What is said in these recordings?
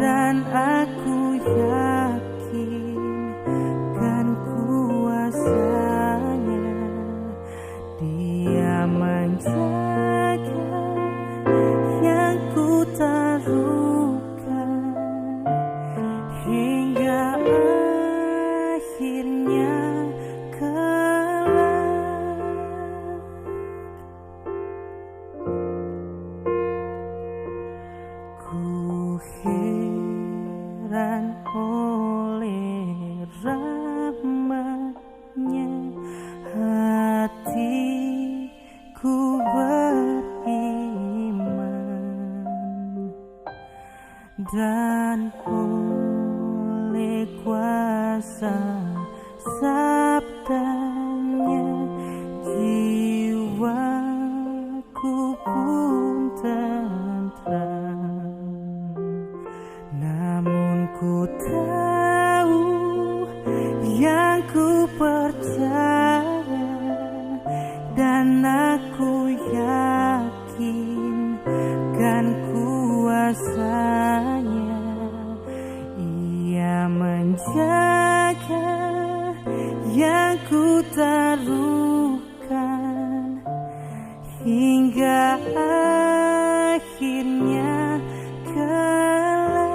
dan aku yakin kan kuasanya. Dia menjaga yang ku taruhkan hingga akhirnya kelak. Ku heran oleh rahmatnya, hatiku beriman, dan oleh kuasa sabdanya jiwaku pun tentram. Namun ku tahu yang ku percaya, dan aku yakin kan kuasanya. Ia menjaga yang ku taruhkan hingga akhirnya kelak.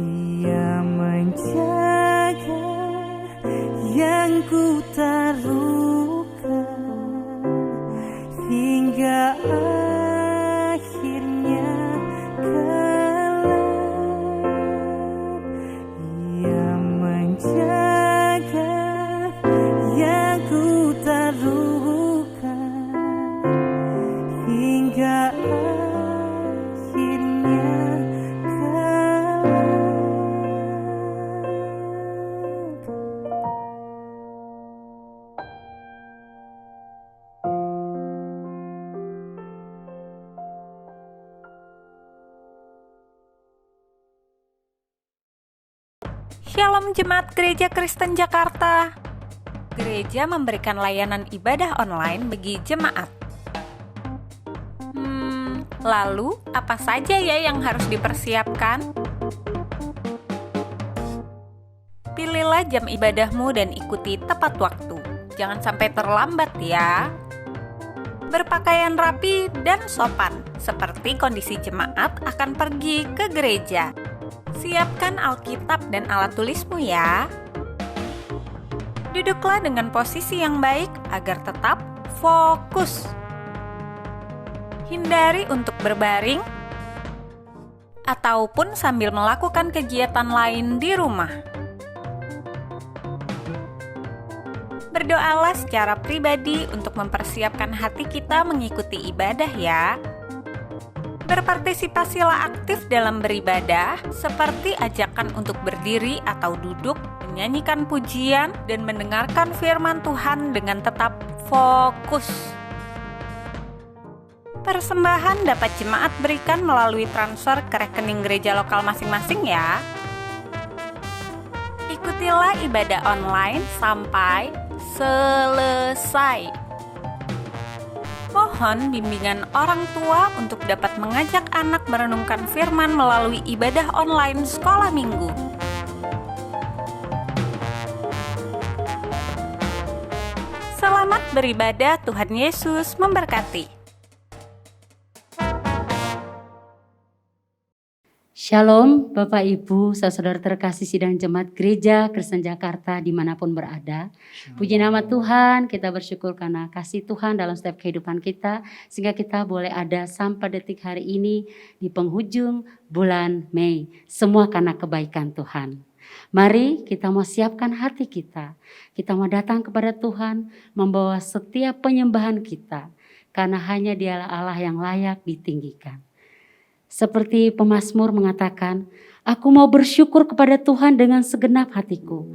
Ia menjaga yang ku taruhkan hingga akhirnya kelak. Ia menjaga yang ku taruhkan hingga akhirnya kelak. Shalom Jemaat Gereja Kristen Jakarta. Gereja memberikan layanan ibadah online bagi jemaat. Lalu apa saja ya yang harus dipersiapkan? Pilihlah jam ibadahmu dan ikuti tepat waktu. Jangan sampai terlambat ya. Berpakaian rapi dan sopan, seperti kondisi jemaat akan pergi ke gereja. Siapkan Alkitab dan alat tulismu ya. Duduklah dengan posisi yang baik agar tetap fokus. Hindari untuk berbaring ataupun sambil melakukan kegiatan lain di rumah. Berdoalah secara pribadi untuk mempersiapkan hati kita mengikuti ibadah ya. Berpartisipasilah aktif dalam beribadah, seperti ajakan untuk berdiri atau duduk, menyanyikan pujian, dan mendengarkan firman Tuhan dengan tetap fokus. Persembahan dapat jemaat berikan melalui transfer ke rekening gereja lokal masing-masing ya. Ikutilah ibadah online sampai selesai. Mohon bimbingan orang tua untuk dapat mengajak anak merenungkan firman melalui ibadah online sekolah minggu. Selamat beribadah, Tuhan Yesus memberkati. Shalom Bapak Ibu, saudara terkasih sidang jemaat gereja Kristen Jakarta dimanapun berada. Puji nama Tuhan, kita bersyukur karena kasih Tuhan dalam setiap kehidupan kita, sehingga kita boleh ada sampai detik hari ini di penghujung bulan Mei. Semua karena kebaikan Tuhan. Mari kita mau siapkan hati kita. Kita mau datang kepada Tuhan, membawa setiap penyembahan kita, karena hanya Dialah Allah yang layak ditinggikan. Seperti pemazmur mengatakan, aku mau bersyukur kepada Tuhan dengan segenap hatiku.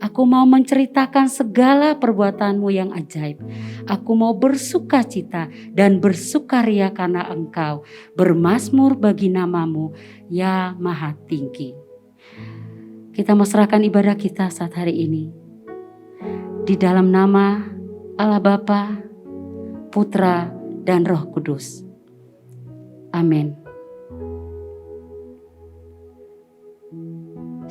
Aku mau menceritakan segala perbuatan-Mu yang ajaib. Aku mau bersuka cita dan bersukaria karena Engkau. Bermazmur bagi nama-Mu, ya Maha Tinggi. Kita mau serahkan ibadah kita saat hari ini. Di dalam nama Allah Bapa, Putra, dan Roh Kudus. Amin.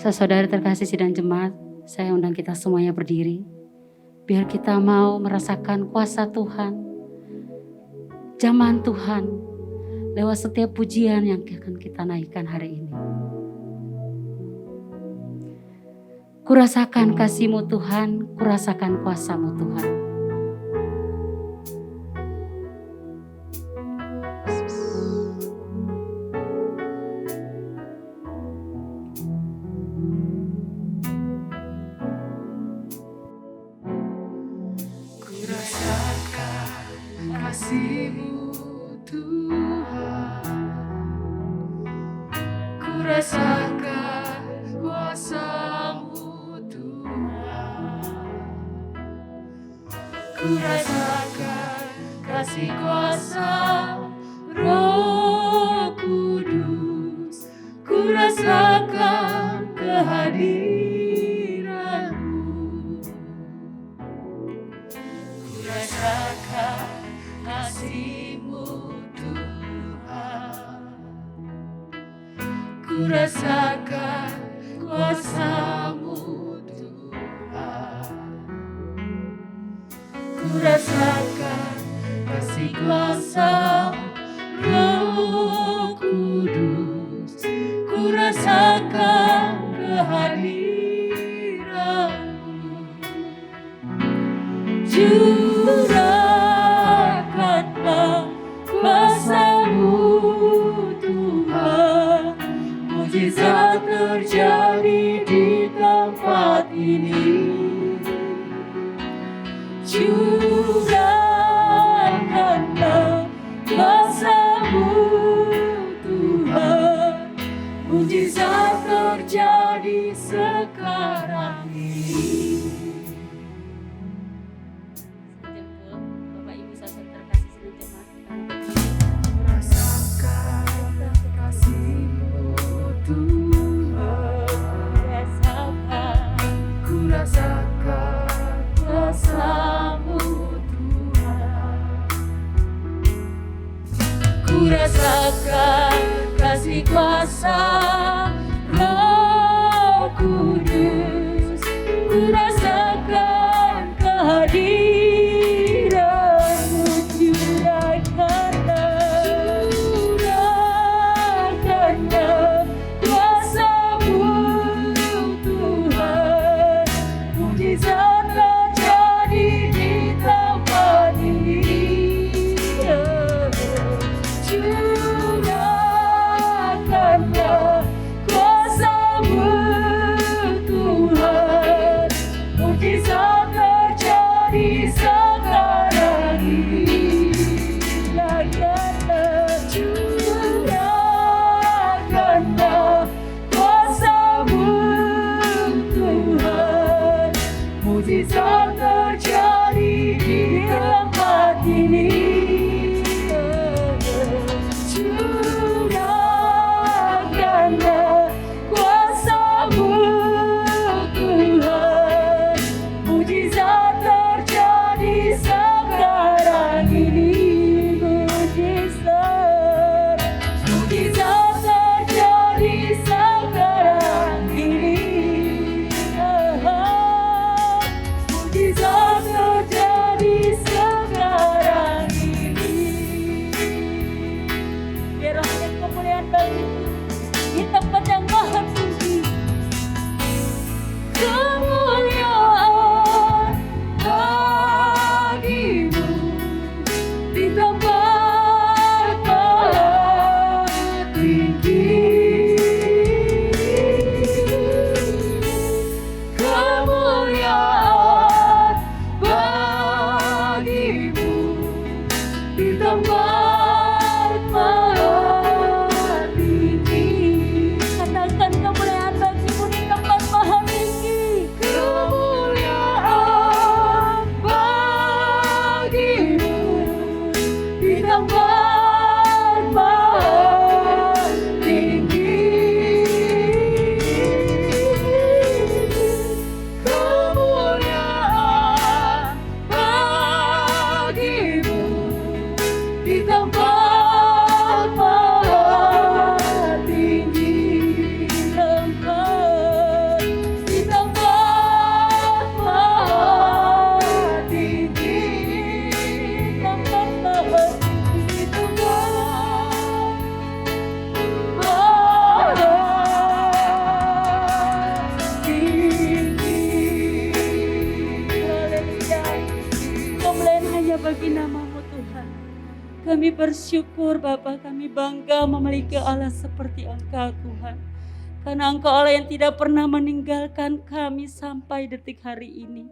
Saudara terkasih sidang jemaat, saya undang kita semuanya berdiri. Biar kita mau merasakan kuasa Tuhan, jamahan Tuhan, lewat setiap pujian yang akan kita naikkan hari ini. Kurasakan kasih-Mu Tuhan, kurasakan kuasa-Mu Tuhan. Kasih-Mu Tuhan, ku rasakan kuasa-Mu Tuhan, ku rasakan kasih kuasa Roh Kudus, ku rasakan kehadiran-Mu, ku rasakan kasih-Mu Tuhan, ku rasakan kuasa-Mu Tuhan, ku rasakan kasih kuasa Roh Kudus, ku rasakan kehadiran-Mu. Curahkanlah kuasa-Mu Tuhan, mujizat terjadi di tempat ini. Curahkanlah kuasa-Mu Tuhan, mujizat terjadi sekarang ini. Bapak Ibu saudara terkasih sidang jemaat, Rasakan kasih-Mu Tuhan, ku rasakan kuasa-Mu Tuhan, ku rasakan kasih kuasa Roh Kudus, ku rasakan kehadiran-Mu. Curahkanlah kuasa-Mu Tuhan, mujizat terjadi di tempat ini. Curahkanlah kuasa-Mu Tuhan, mujizat terjadi sekarang ini. Curahkanlah kuasa-Mu Tuhan, mujizat terjadi di tempat ini. Curahkanlah kuasa-Mu Tuhan, mujizat terjadi sekarang ini. Mujizat terjadi sekarang ini. Mujizat terjadi sekarang ini. Biar hanya kemuliaan bagi-Mu di tempat yang maha tinggi. Kemuliaan bagi-Mu di tempat maha tinggi. Kemuliaan bagi-Mu di tempat maha tinggi. Katakan kemuliaan bagi-Mu di tempat maha tinggi. Kemuliaan bagi-Mu di tempat maha tinggi. bersyukur Bapa, kami bangga memiliki Allah seperti Engkau Tuhan. Karena Engkau Allah yang tidak pernah meninggalkan kami sampai detik hari ini.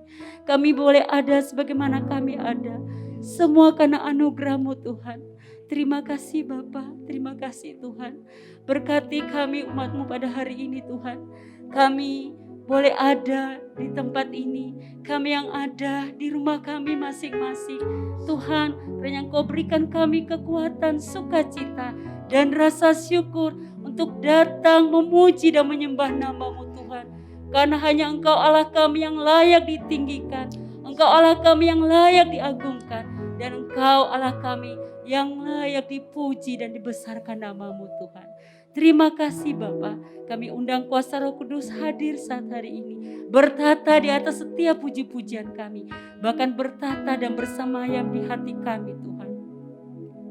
Kami boleh ada sebagaimana kami ada. Semua karena anugerah-Mu Tuhan. Terima kasih Bapa, terima kasih Tuhan. Berkati kami umat-Mu pada hari ini Tuhan. Kami boleh ada di tempat ini. Kami yang ada di rumah kami masing-masing. Tuhan, kiranya Engkau berikan kami kekuatan, sukacita, dan rasa syukur untuk datang memuji dan menyembah nama-Mu Tuhan. Karena hanya Engkau Allah kami yang layak ditinggikan. Engkau Allah kami yang layak diagungkan. Dan Engkau Allah kami yang layak dipuji dan dibesarkan nama-Mu Tuhan. Terima kasih Bapa, kami undang kuasa Roh Kudus hadir saat hari ini. Bertata di atas setiap puji-pujian kami. Bahkan bertata dan bersemayam di hati kami Tuhan.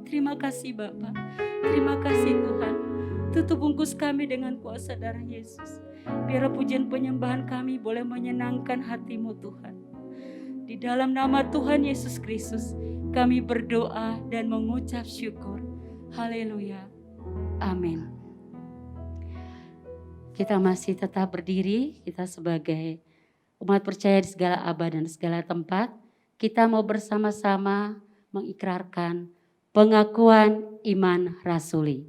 Terima kasih Bapa, terima kasih Tuhan. Tutup bungkus kami dengan kuasa darah Yesus. Biar pujian penyembahan kami boleh menyenangkan hati-Mu Tuhan. Di dalam nama Tuhan Yesus Kristus kami berdoa dan mengucap syukur. Haleluya. Amin. Kita masih tetap berdiri, kita sebagai umat percaya di segala abad dan segala tempat, kita mau bersama-sama mengikrarkan pengakuan iman rasuli.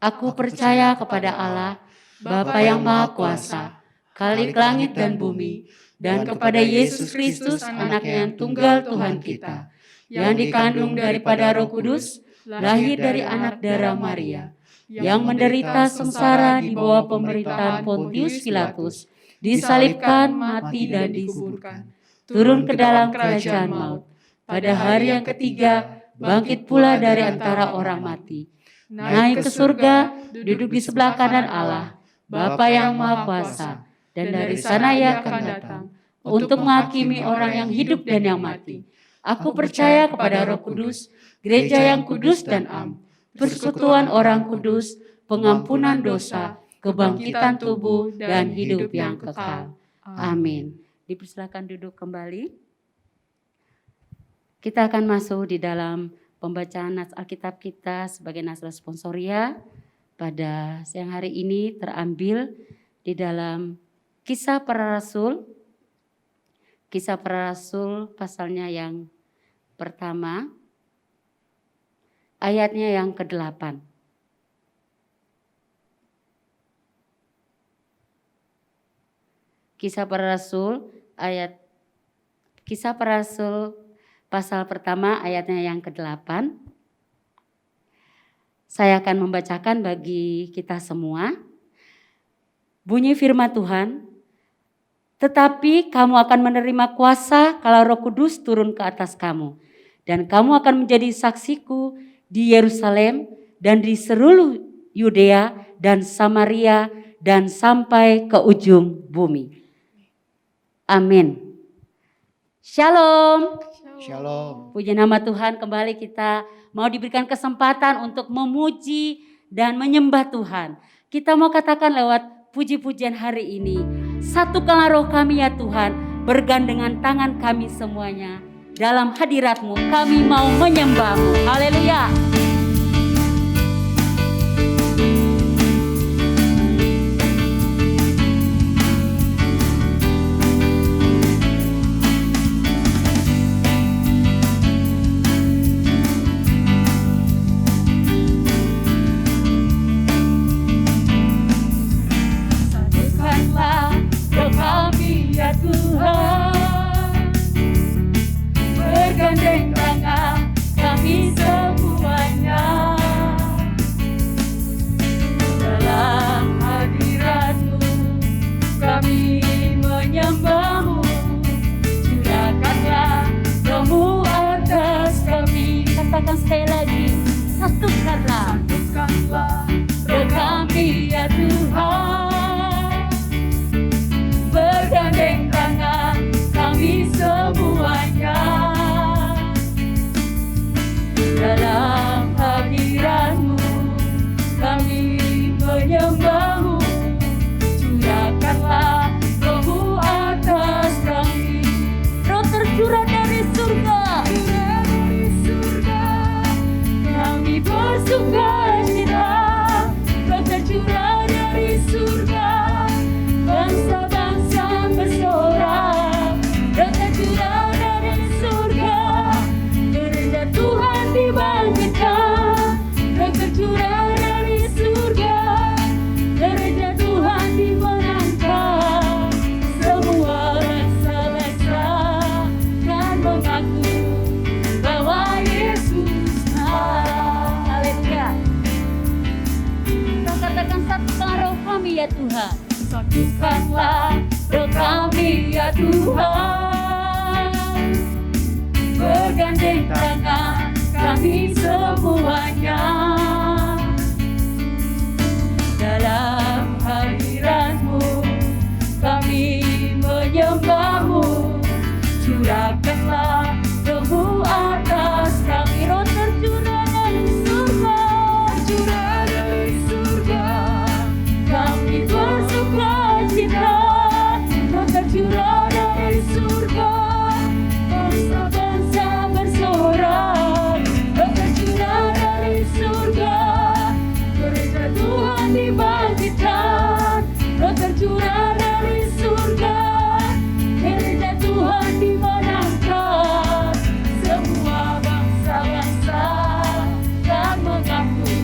Aku percaya kepada Allah, Bapa yang Maha Kuasa, Khalik langit dan bumi, dan kepada Yesus Kristus, Anaknya yang tunggal Tuhan kita, yang dikandung daripada Roh Kudus, lahir dari anak darah Maria, yang menderita sengsara di bawah pemerintahan Pontius Pilatus, disalibkan, mati dan dikuburkan, turun ke dalam kerajaan maut, pada hari yang ketiga bangkit pula dari antara orang mati, naik ke surga, duduk di sebelah kanan Allah, Bapa yang Maha Kuasa, dan dari sana Ia akan datang untuk menghakimi orang yang hidup dan yang mati. Aku percaya kepada Roh Kudus, gereja yang kudus dan am, persekutuan orang kudus, pengampunan dosa, kebangkitan tubuh, dan hidup yang kekal. Amin. Dipersilakan duduk kembali. Kita akan masuk di dalam pembacaan nats Alkitab kita sebagai nats responsoria pada siang hari ini terambil di dalam Kisah Para Rasul. Kisah Para Rasul pasalnya yang pertama, ayatnya yang ke-8. Kisah Para Rasul pasal pertama ayatnya yang ke-8. Saya akan membacakan bagi kita semua. Bunyi firman Tuhan, tetapi kamu akan menerima kuasa kalau Roh Kudus turun ke atas kamu. Dan kamu akan menjadi saksiku di Yerusalem dan di seluruh Yudea dan Samaria dan sampai ke ujung bumi. Amin. Shalom. Shalom. Puji nama Tuhan, kembali kita mau diberikan kesempatan untuk memuji dan menyembah Tuhan. Kita mau katakan lewat puji-pujian hari ini, satukanlah roh kami ya Tuhan, bergandengan tangan kami semuanya. Dalam hadirat-Mu kami mau menyembah-Mu. Haleluya. Satukanlah roh kami ya Tuhan, bergandeng tangan kami semuanya. Katakan satukan roh kami ya Tuhan. Satukanlah roh kami ya Tuhan. Bergandeng tangan kami semuanya dalam hadirat-Mu, kami menyembah-Mu. Curahkanlah Roh-Mu atas kami. Roh tercurah dari surga, tercurah dari surga, kami bersuka cita. Roh tercurah dari surga, bangsa-bangsa bersorak. Roh tercurah dari surga, gereja Tuhan dibangkitkan. Roh tercurah dari surga, gereja Tuhan dimenangkan. Semua bangsa-bangsa akan mengaku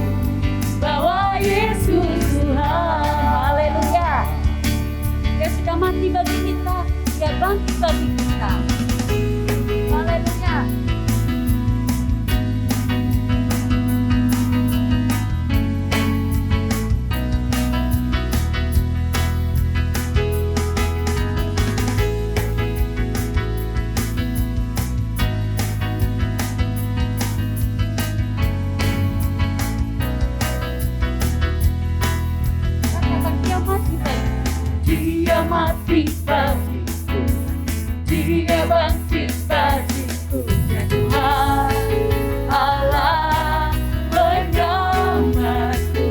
bahwa Yesus Tuhan. Haleluya. Dia sudah mati bagi kita, Dia bangkit bagi kita. Haleluya. Katakan Dia mati bagiku, Dia bangkit bagiku. Ya Tuhan Allah penyelamatku,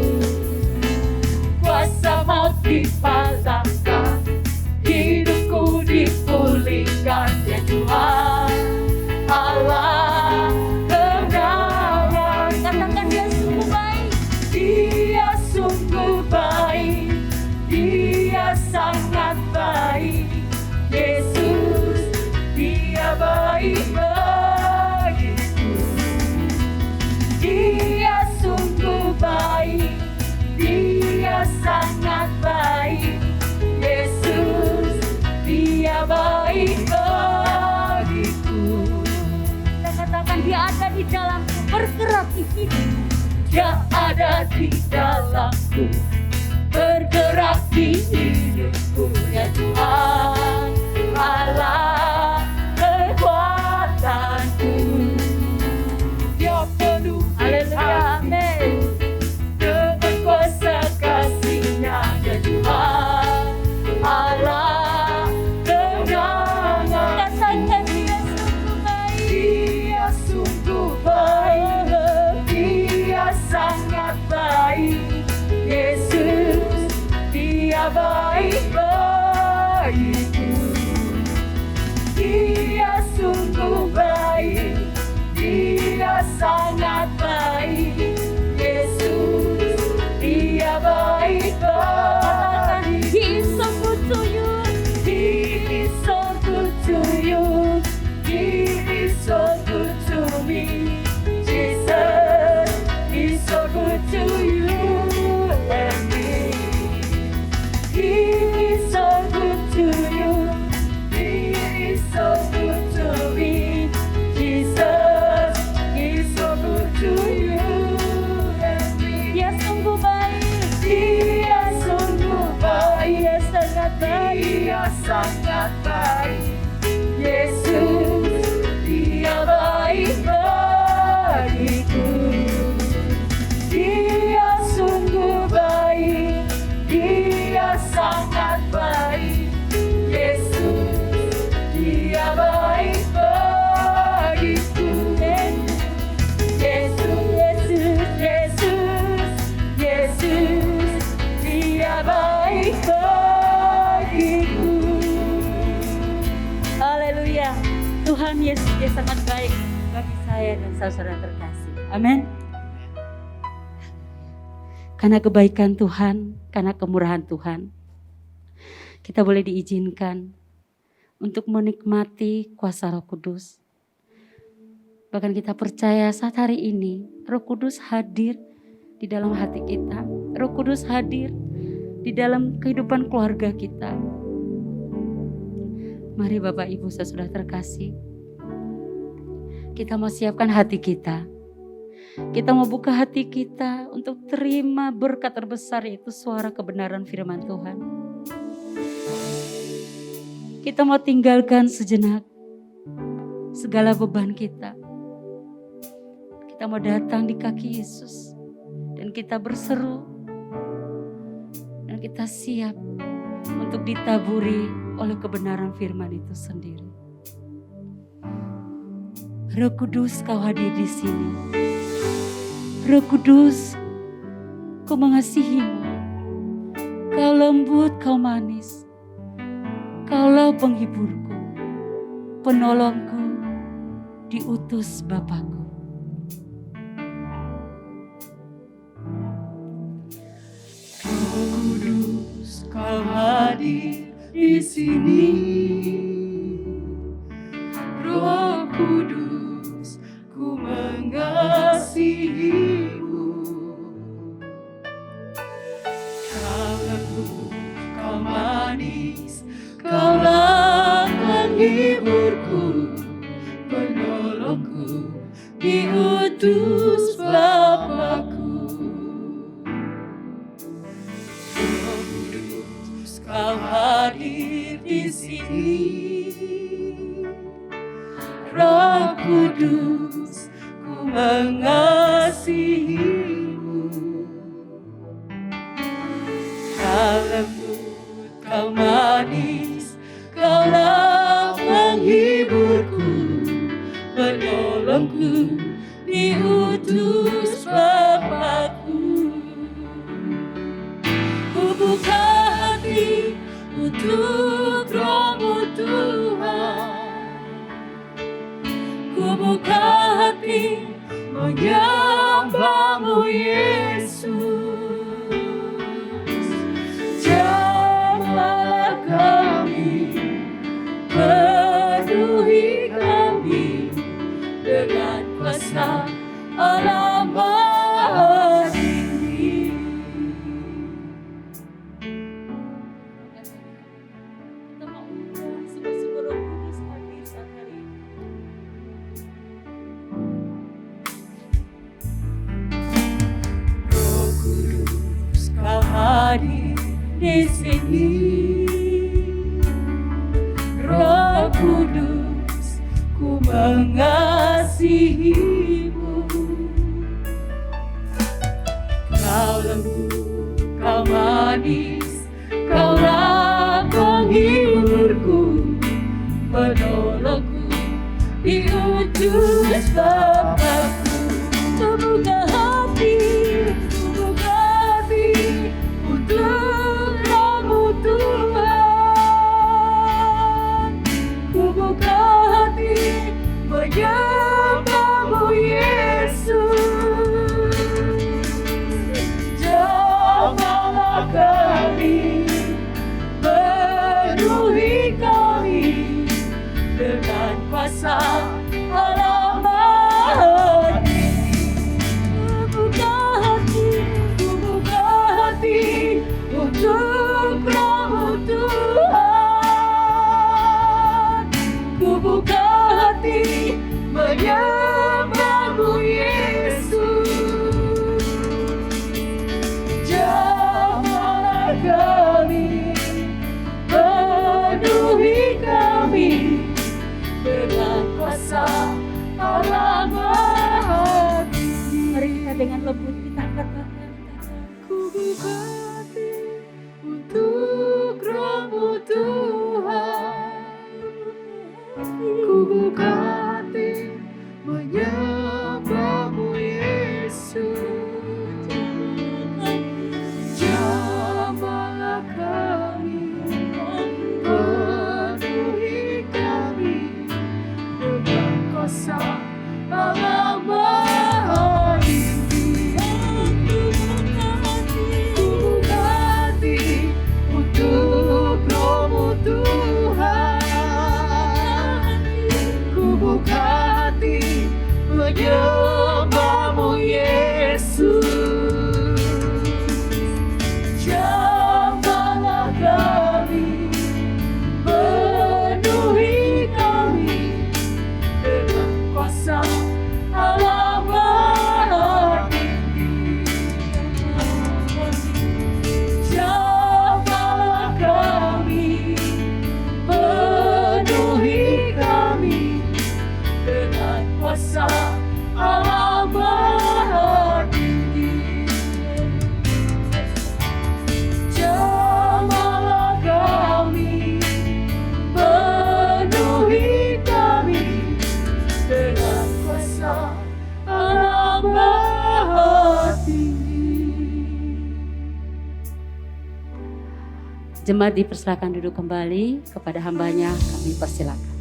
kuasa maut dipatahkan, hidupku dipulihkan. Ya Tuhan Allah kebenaran. Katakan Dia sungguh baik, Dia sungguh baik, Dia sangat baik. Yesus, Dia baik bagiku. Dia sungguh baik, Dia sangat baik. Yesus, Dia baik bagiku. Kita katakan Dia ada di dalamku, bergerak di hidupku. Dia ada di dalamku, bergerak di hidupku. Ya Tuhan Allah kekuatanku. Dia penuh amin dengan kuasa kasih-Nya. Ya Tuhan Allah kemenangan. Katakan Dia sungguh baik, Dia sungguh baik, Dia sangat baik. Yesus, Dia baik bagiku. Dia sungguh baik, Dia sangat baik. Yesus, Dia baik bagiku. He is so good to you. He is so good to you. He is so good to me. Jesus is so good to you and me. He is so good to you. He is so good to me. Jesus is so good to you and me. Dia sungguh baik, Dia sungguh baik, Dia sangat baik, Dia sangat baik. Yesus, Dia baik bagiku. Dia sungguh baik, Dia sangat baik. Yesus, Dia baik bagiku. Yesus, Yesus, Yesus, Yesus, Dia baik bagiku. Haleluya. Tuhan Yesus, Dia sangat baik bagi saya dan saudara terkasih. Amin. Karena kebaikan Tuhan, karena kemurahan Tuhan, kita boleh diizinkan untuk menikmati kuasa Roh Kudus. Bahkan kita percaya saat hari ini Roh Kudus hadir di dalam hati kita. Roh Kudus hadir di dalam kehidupan keluarga kita. Mari Bapak Ibu saudara terkasih, kita mau siapkan hati kita. Kita mau buka hati kita untuk terima berkat terbesar, yaitu suara kebenaran firman Tuhan. Kita mau tinggalkan sejenak segala beban kita. Kita mau datang di kaki Yesus dan kita berseru dan kita siap untuk ditaburi oleh kebenaran firman itu sendiri. Roh Kudus, Kau hadir di sini. Roh Kudus, Kau mengasihimu. Kau lembut, Kau manis. Kaulah penghiburku, penolongku, diutus Bapakku. Roh Kudus, Kau hadir di sini. Roh Kudus, ku mengasihimu. Kau lembut, Kau manis, Kaulah penghiburku, penolongku, diutus Bapakku. Roh Kudus, Kau hadir di sini. Roh Kudus, ku mengasihimu. Kau lembut, Kau manis, Kaulah penghiburku, penolongku, diutus Bapakku. Ku buka hati untuk Roh-Mu Tuhan. Ku buka hati menyembah-Mu Yesus. Jamahlah kami, penuhi kami dengan kuasa Allah Maha Tinggi. Kita mau undang sungguh-sungguh Roh Kudus hadir saat hari ini. Roh Kudus, Kau hadir di sini. Roh Kudus, ku mengasihimu. Kau lembut, Kau manis, Kaulah penghiburku, penolongku, diutus Bapakku. Ku buka hati untuk Roh-Mu Tuhan. Ku buka hati menyembah-Mu Yesus. Jamahlah kami, penuhi kami dengan kuasa Allah Maha Tinggi. Ku buka hati untuk Roh-Mu Tuhan. Ku buka hati menyembah-Mu Yesus. Jamahlah kami, penuhi kami dengan kuasa Allah Maha Tinggi. Mari kita dengan lembut kita katakan. Ku buka hati untuk Roh-Mu Tuhan. Ku buka hati menyembah-Mu Yesus. Jamahlah kami, penuhi kami dengan kuasa Allah Maha Tinggi. Ku Jemaat dipersilakan duduk kembali, kepada hambanya kami persilakan.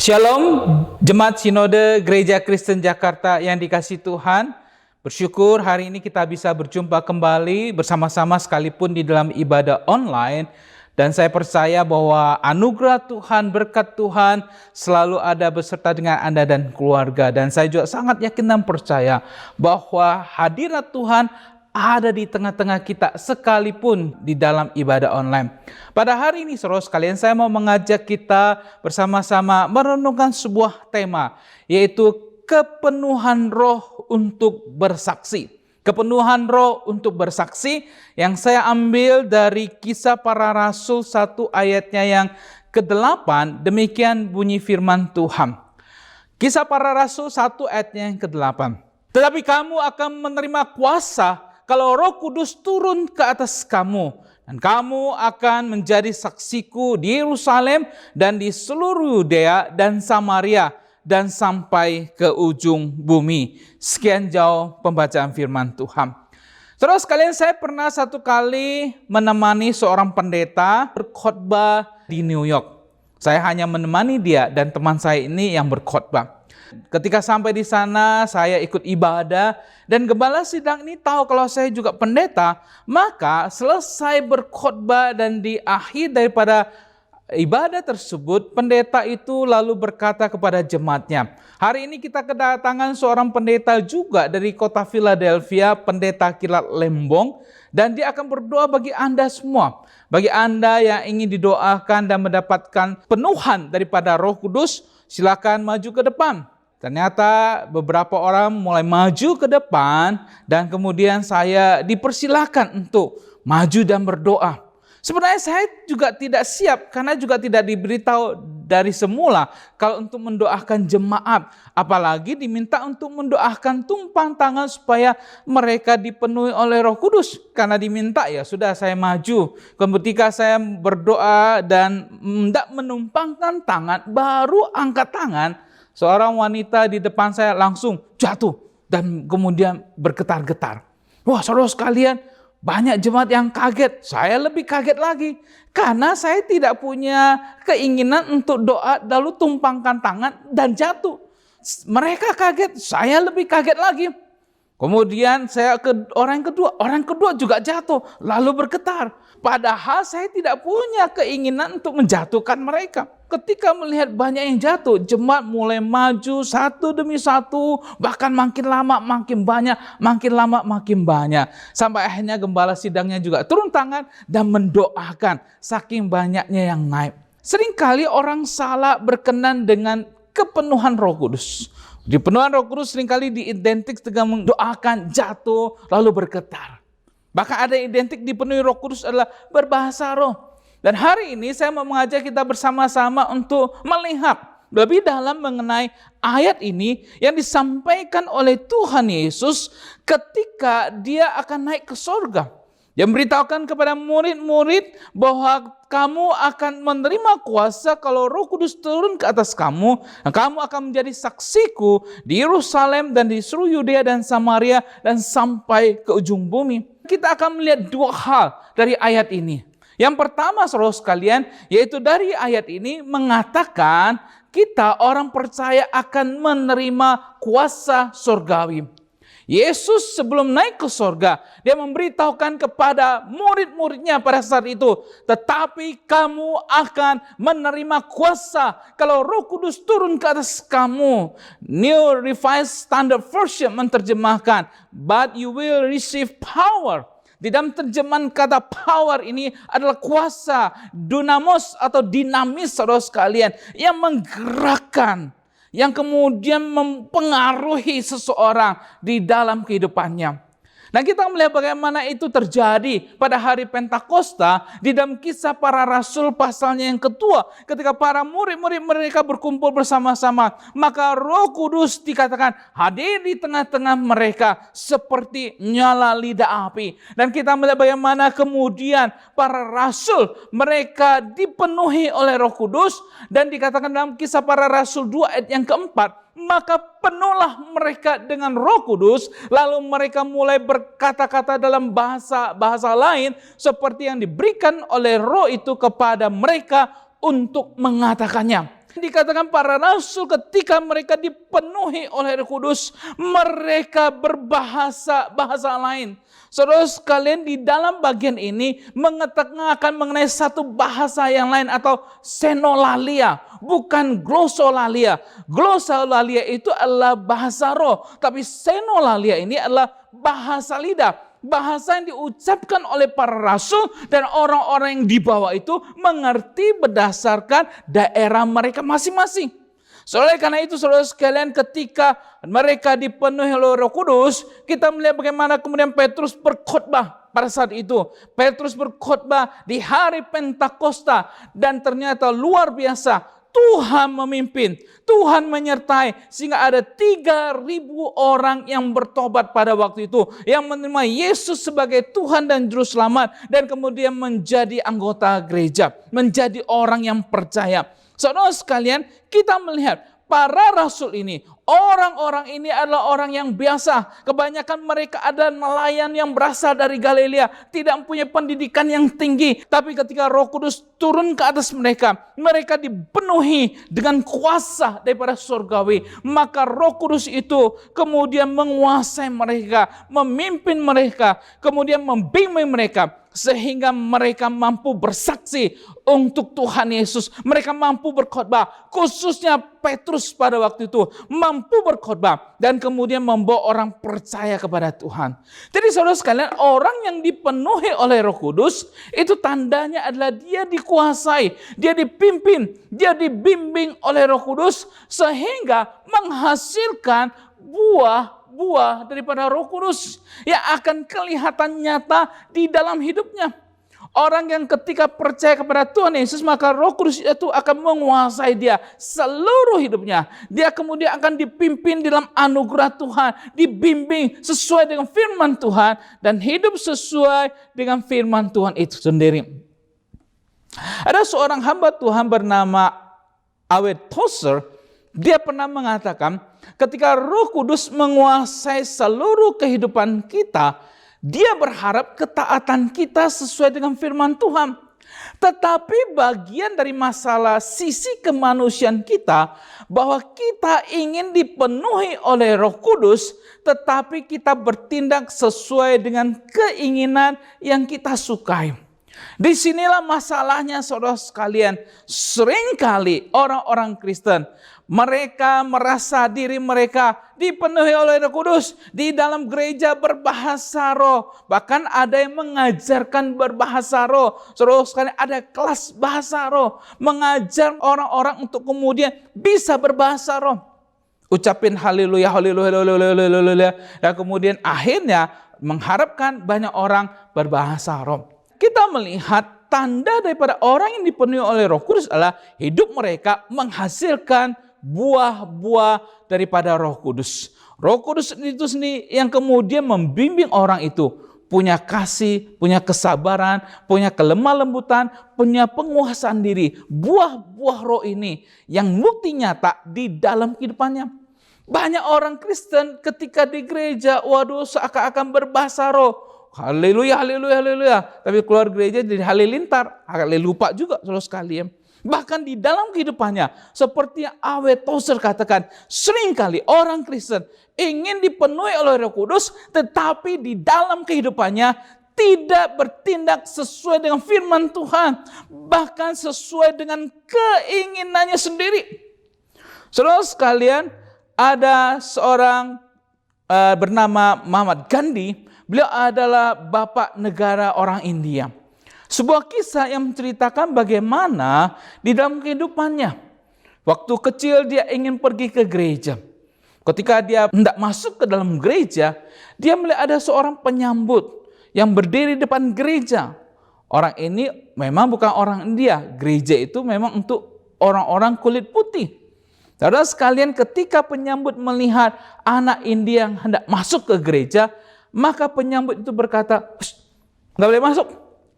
Shalom, Jemaat Sinode Gereja Kristen Jakarta yang dikasihi Tuhan. Bersyukur hari ini kita bisa berjumpa kembali bersama-sama sekalipun di dalam ibadah online. Dan saya percaya bahwa anugerah Tuhan, berkat Tuhan selalu ada beserta dengan Anda dan keluarga. Dan saya juga sangat yakin dan percaya bahwa hadirat Tuhan ada di tengah-tengah kita sekalipun di dalam ibadah online. Pada hari ini saudara sekalian, saya mau mengajak kita bersama-sama merenungkan sebuah tema, yaitu kepenuhan roh untuk bersaksi. Kepenuhan roh untuk bersaksi yang saya ambil dari Kisah Para Rasul 1 ayatnya yang ke-8, demikian bunyi firman Tuhan. Kisah Para Rasul 1 ayatnya yang ke-8. Tetapi kamu akan menerima kuasa kalau Roh Kudus turun ke atas kamu, dan kamu akan menjadi saksiku di Yerusalem dan di seluruh Yudea dan Samaria dan sampai ke ujung bumi. Sekian jauh pembacaan firman Tuhan. Saudara sekalian, saya pernah satu kali menemani seorang pendeta berkhotbah di New York. Saya hanya menemani dia dan teman saya ini yang berkhotbah. Ketika sampai di sana, saya ikut ibadah dan gembala sidang ini tahu kalau saya juga pendeta. Maka selesai berkhotbah dan di akhir daripada ibadah tersebut, pendeta itu lalu berkata kepada jemaatnya, hari ini kita kedatangan seorang pendeta juga dari kota Philadelphia, pendeta Kilat Lembong, dan dia akan berdoa bagi Anda semua. Bagi Anda yang ingin didoakan dan mendapatkan penuhan daripada Roh Kudus, silakan maju ke depan. Ternyata beberapa orang mulai maju ke depan dan kemudian saya dipersilakan untuk maju dan berdoa. Sebenarnya saya juga tidak siap karena juga tidak diberitahu dari semula kalau untuk mendoakan jemaat. Apalagi diminta untuk mendoakan tumpang tangan supaya mereka dipenuhi oleh Roh Kudus. Karena diminta ya sudah saya maju. Ketika saya berdoa dan hendak menumpangkan tangan, baru angkat tangan, seorang wanita di depan saya langsung jatuh dan kemudian bergetar-getar. Wah, saudara sekalian, banyak jemaat yang kaget, saya lebih kaget lagi. Karena saya tidak punya keinginan untuk doa lalu tumpangkan tangan dan jatuh. Mereka kaget, saya lebih kaget lagi. Kemudian saya ke orang kedua juga jatuh lalu bergetar. Padahal saya tidak punya keinginan untuk menjatuhkan mereka. Ketika melihat banyak yang jatuh, jemaat mulai maju satu demi satu, bahkan makin lama makin banyak, makin lama makin banyak. Sampai akhirnya gembala sidangnya juga turun tangan dan mendoakan saking banyaknya yang naik. Seringkali orang salah berkenan dengan kepenuhan Roh Kudus. Di penuhan Roh Kudus seringkali diidentik dengan mendoakan jatuh lalu bergetar. Bahkan ada yang identik dipenuhi Roh Kudus adalah berbahasa roh. Dan hari ini saya mau mengajak kita bersama-sama untuk melihat lebih dalam mengenai ayat ini yang disampaikan oleh Tuhan Yesus ketika dia akan naik ke surga. Dia memberitahukan kepada murid-murid bahwa kamu akan menerima kuasa kalau Roh Kudus turun ke atas kamu. Dan kamu akan menjadi saksiku di Yerusalem dan di seluruh Yudea dan Samaria dan sampai ke ujung bumi. Kita akan melihat dua hal dari ayat ini. Yang pertama saudara sekalian, yaitu dari ayat ini mengatakan kita orang percaya akan menerima kuasa surgawi. Yesus sebelum naik ke surga, dia memberitahukan kepada murid-muridnya pada saat itu, tetapi kamu akan menerima kuasa kalau Roh Kudus turun ke atas kamu. New Revised Standard Version menerjemahkan, but you will receive power. Di dalam terjemahan kata power ini adalah kuasa, dunamos atau dinamis saudara sekalian, yang menggerakkan, yang kemudian mempengaruhi seseorang di dalam kehidupannya. Nah, kita melihat bagaimana itu terjadi pada hari Pentakosta di dalam Kisah Para Rasul pasalnya yang kedua. Ketika para murid-murid mereka berkumpul bersama-sama, maka Roh Kudus dikatakan hadir di tengah-tengah mereka seperti nyala lidah api. Dan kita melihat bagaimana kemudian para rasul mereka dipenuhi oleh Roh Kudus, dan dikatakan dalam Kisah Para Rasul 2 ayat yang keempat, maka penuhlah mereka dengan Roh Kudus, lalu mereka mulai berkata-kata dalam bahasa lain seperti yang diberikan oleh Roh itu kepada mereka untuk mengatakannya. Dikatakan para rasul ketika mereka dipenuhi oleh Roh Kudus, mereka berbahasa lain. Saudara sekalian, di dalam bagian ini mengatakan mengenai satu bahasa yang lain atau senolalia, bukan glosolalia. Glosolalia itu adalah bahasa roh, tapi senolalia ini adalah bahasa lidah. Bahasa yang diucapkan oleh para rasul dan orang-orang yang dibawa itu mengerti berdasarkan daerah mereka masing-masing. Soalnya karena itu saudara sekalian, ketika mereka dipenuhi oleh Roh Kudus, kita melihat bagaimana kemudian Petrus berkhotbah pada saat itu. Petrus berkhotbah di hari Pentakosta dan ternyata luar biasa. Tuhan memimpin, Tuhan menyertai sehingga ada 3.000 orang yang bertobat pada waktu itu, yang menerima Yesus sebagai Tuhan dan Juru Selamat dan kemudian menjadi anggota gereja, menjadi orang yang percaya. Saudara sekalian, kita melihat para rasul ini, orang-orang ini adalah orang yang biasa. Kebanyakan mereka adalah nelayan yang berasal dari Galilea, tidak mempunyai pendidikan yang tinggi. Tapi ketika Roh Kudus turun ke atas mereka, mereka dipenuhi dengan kuasa daripada surgawi. Maka Roh Kudus itu kemudian menguasai mereka, memimpin mereka, kemudian membimbing mereka, sehingga mereka mampu bersaksi untuk Tuhan Yesus. Mereka mampu berkhotbah, khususnya Petrus pada waktu itu mampu berkhotbah dan kemudian membawa orang percaya kepada Tuhan. Jadi saudara sekalian, orang yang dipenuhi oleh Roh Kudus itu tandanya adalah dia dikuasai, dia dipimpin, dia dibimbing oleh Roh Kudus sehingga menghasilkan buah daripada Roh Kudus yang akan kelihatan nyata di dalam hidupnya. Orang yang ketika percaya kepada Tuhan Yesus, maka Roh Kudus itu akan menguasai dia seluruh hidupnya. Dia kemudian akan dipimpin dalam anugerah Tuhan, dibimbing sesuai dengan firman Tuhan dan hidup sesuai dengan firman Tuhan itu sendiri. Ada seorang hamba Tuhan bernama Awet Tozer. Dia pernah mengatakan, ketika Roh Kudus menguasai seluruh kehidupan kita, dia berharap ketaatan kita sesuai dengan firman Tuhan. Tetapi bagian dari masalah sisi kemanusiaan kita, bahwa kita ingin dipenuhi oleh Roh Kudus, tetapi kita bertindak sesuai dengan keinginan yang kita sukai. Disinilah masalahnya saudara sekalian. Seringkali orang-orang Kristen, mereka merasa diri mereka dipenuhi oleh Roh Kudus, di dalam gereja berbahasa roh, bahkan ada yang mengajarkan berbahasa roh. Saudara sekalian, ada kelas bahasa roh, mengajar orang-orang untuk kemudian bisa berbahasa roh. Ucapin haleluya, haleluya, haleluya, dan kemudian akhirnya mengharapkan banyak orang berbahasa roh. Kita melihat tanda daripada orang yang dipenuhi oleh Roh Kudus adalah hidup mereka menghasilkan buah-buah daripada Roh Kudus. Roh Kudus itu sendiri yang kemudian membimbing orang itu punya kasih, punya kesabaran, punya kelemah lembutan, punya penguasaan diri. Buah-buah roh ini yang bukti nyata di dalam kehidupannya. Banyak orang Kristen ketika di gereja, waduh seakan-akan berbahasa roh. Haleluya, haleluya, haleluya. Tapi keluar gereja jadi halilintar. Lupa juga saudara sekalian. Bahkan di dalam kehidupannya, seperti yang Awet Tozer katakan, seringkali orang Kristen ingin dipenuhi oleh Roh Kudus, tetapi di dalam kehidupannya tidak bertindak sesuai dengan firman Tuhan, bahkan sesuai dengan keinginannya sendiri. Saudara sekalian, ada seorang bernama Mahatma Gandhi. Beliau adalah bapak negara orang India. Sebuah kisah yang menceritakan bagaimana di dalam kehidupannya. Waktu kecil dia ingin pergi ke gereja. Ketika dia hendak masuk ke dalam gereja, dia melihat ada seorang penyambut yang berdiri di depan gereja. Orang ini memang bukan orang India. Gereja itu memang untuk orang-orang kulit putih. Saudara sekalian, ketika penyambut melihat anak India yang hendak masuk ke gereja, maka penyambut itu berkata, "Nggak boleh masuk.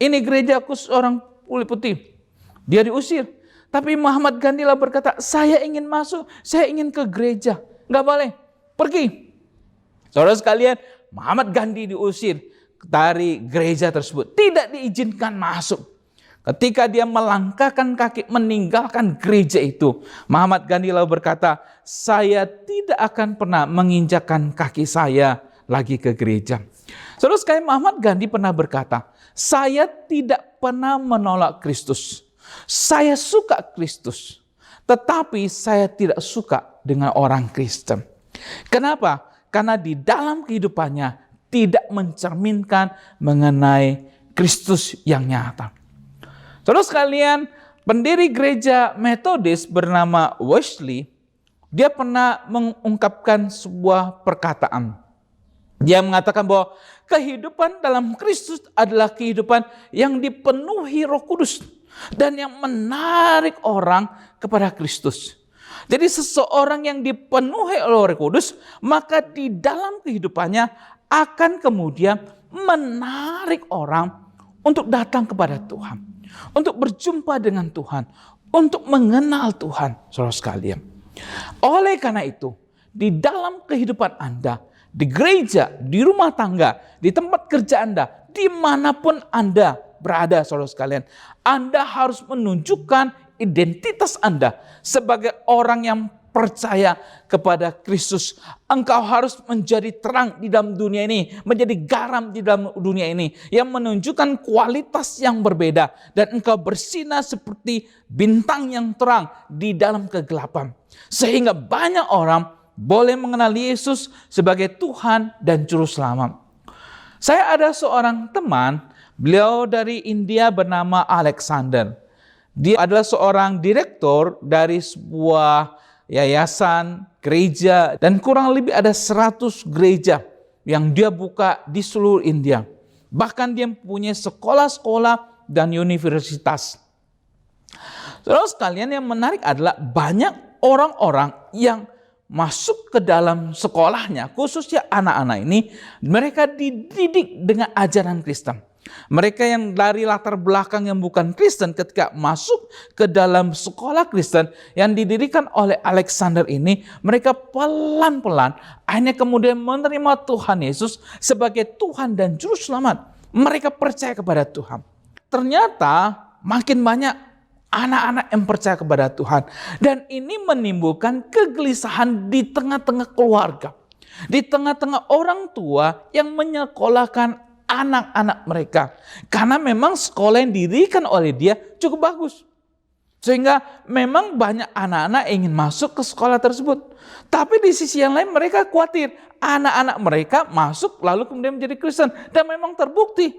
Ini gereja khusus orang kulit putih." Dia diusir. Tapi Muhammad Gandhi lah berkata, saya ingin masuk, saya ingin ke gereja. Nggak boleh, pergi. Saudara sekalian, Muhammad Gandhi diusir dari gereja tersebut. Tidak diizinkan masuk. Ketika dia melangkahkan kaki meninggalkan gereja itu, Muhammad Gandhi lalu berkata, saya tidak akan pernah menginjakkan kaki saya lagi ke gereja. Saudara sekalian, Muhammad Gandhi pernah berkata, saya tidak pernah menolak Kristus. Saya suka Kristus, tetapi saya tidak suka dengan orang Kristen. Kenapa? Karena di dalam kehidupannya tidak mencerminkan mengenai Kristus yang nyata. Saudara sekalian, pendiri gereja Metodis bernama Wesley, dia pernah mengungkapkan sebuah perkataan. Dia mengatakan bahwa kehidupan dalam Kristus adalah kehidupan yang dipenuhi Roh Kudus dan yang menarik orang kepada Kristus. Jadi seseorang yang dipenuhi oleh Roh Kudus, maka di dalam kehidupannya akan kemudian menarik orang untuk datang kepada Tuhan, untuk berjumpa dengan Tuhan, untuk mengenal Tuhan, saudara sekalian. Oleh karena itu, di dalam kehidupan Anda, di gereja, di rumah tangga, di tempat kerja Anda, dimanapun Anda berada, saudara sekalian, Anda harus menunjukkan identitas Anda sebagai orang yang percaya kepada Kristus. Engkau harus menjadi terang di dalam dunia ini, menjadi garam di dalam dunia ini, yang menunjukkan kualitas yang berbeda, dan engkau bersinar seperti bintang yang terang di dalam kegelapan, sehingga banyak orang boleh mengenal Yesus sebagai Tuhan dan Juru Selamat. Saya ada seorang teman, beliau dari India bernama Alexander. Dia adalah seorang direktur dari sebuah yayasan, gereja, dan kurang lebih ada 100 gereja yang dia buka di seluruh India. Bahkan dia mempunyai sekolah-sekolah dan universitas. Saudara sekalian, yang menarik adalah banyak orang-orang yang masuk ke dalam sekolahnya, khususnya anak-anak ini, mereka dididik dengan ajaran Kristen. Mereka yang dari latar belakang yang bukan Kristen, ketika masuk ke dalam sekolah Kristen yang didirikan oleh Alexander ini, mereka pelan-pelan akhirnya kemudian menerima Tuhan Yesus sebagai Tuhan dan Juru Selamat. Mereka percaya kepada Tuhan. Ternyata makin banyak anak-anak yang percaya kepada Tuhan. Dan ini menimbulkan kegelisahan di tengah-tengah keluarga, di tengah-tengah orang tua yang menyekolahkan anak-anak mereka. Karena memang sekolah yang didirikan oleh dia cukup bagus, sehingga memang banyak anak-anak ingin masuk ke sekolah tersebut. Tapi di sisi yang lain mereka khawatir anak-anak mereka masuk lalu kemudian menjadi Kristen. Dan memang terbukti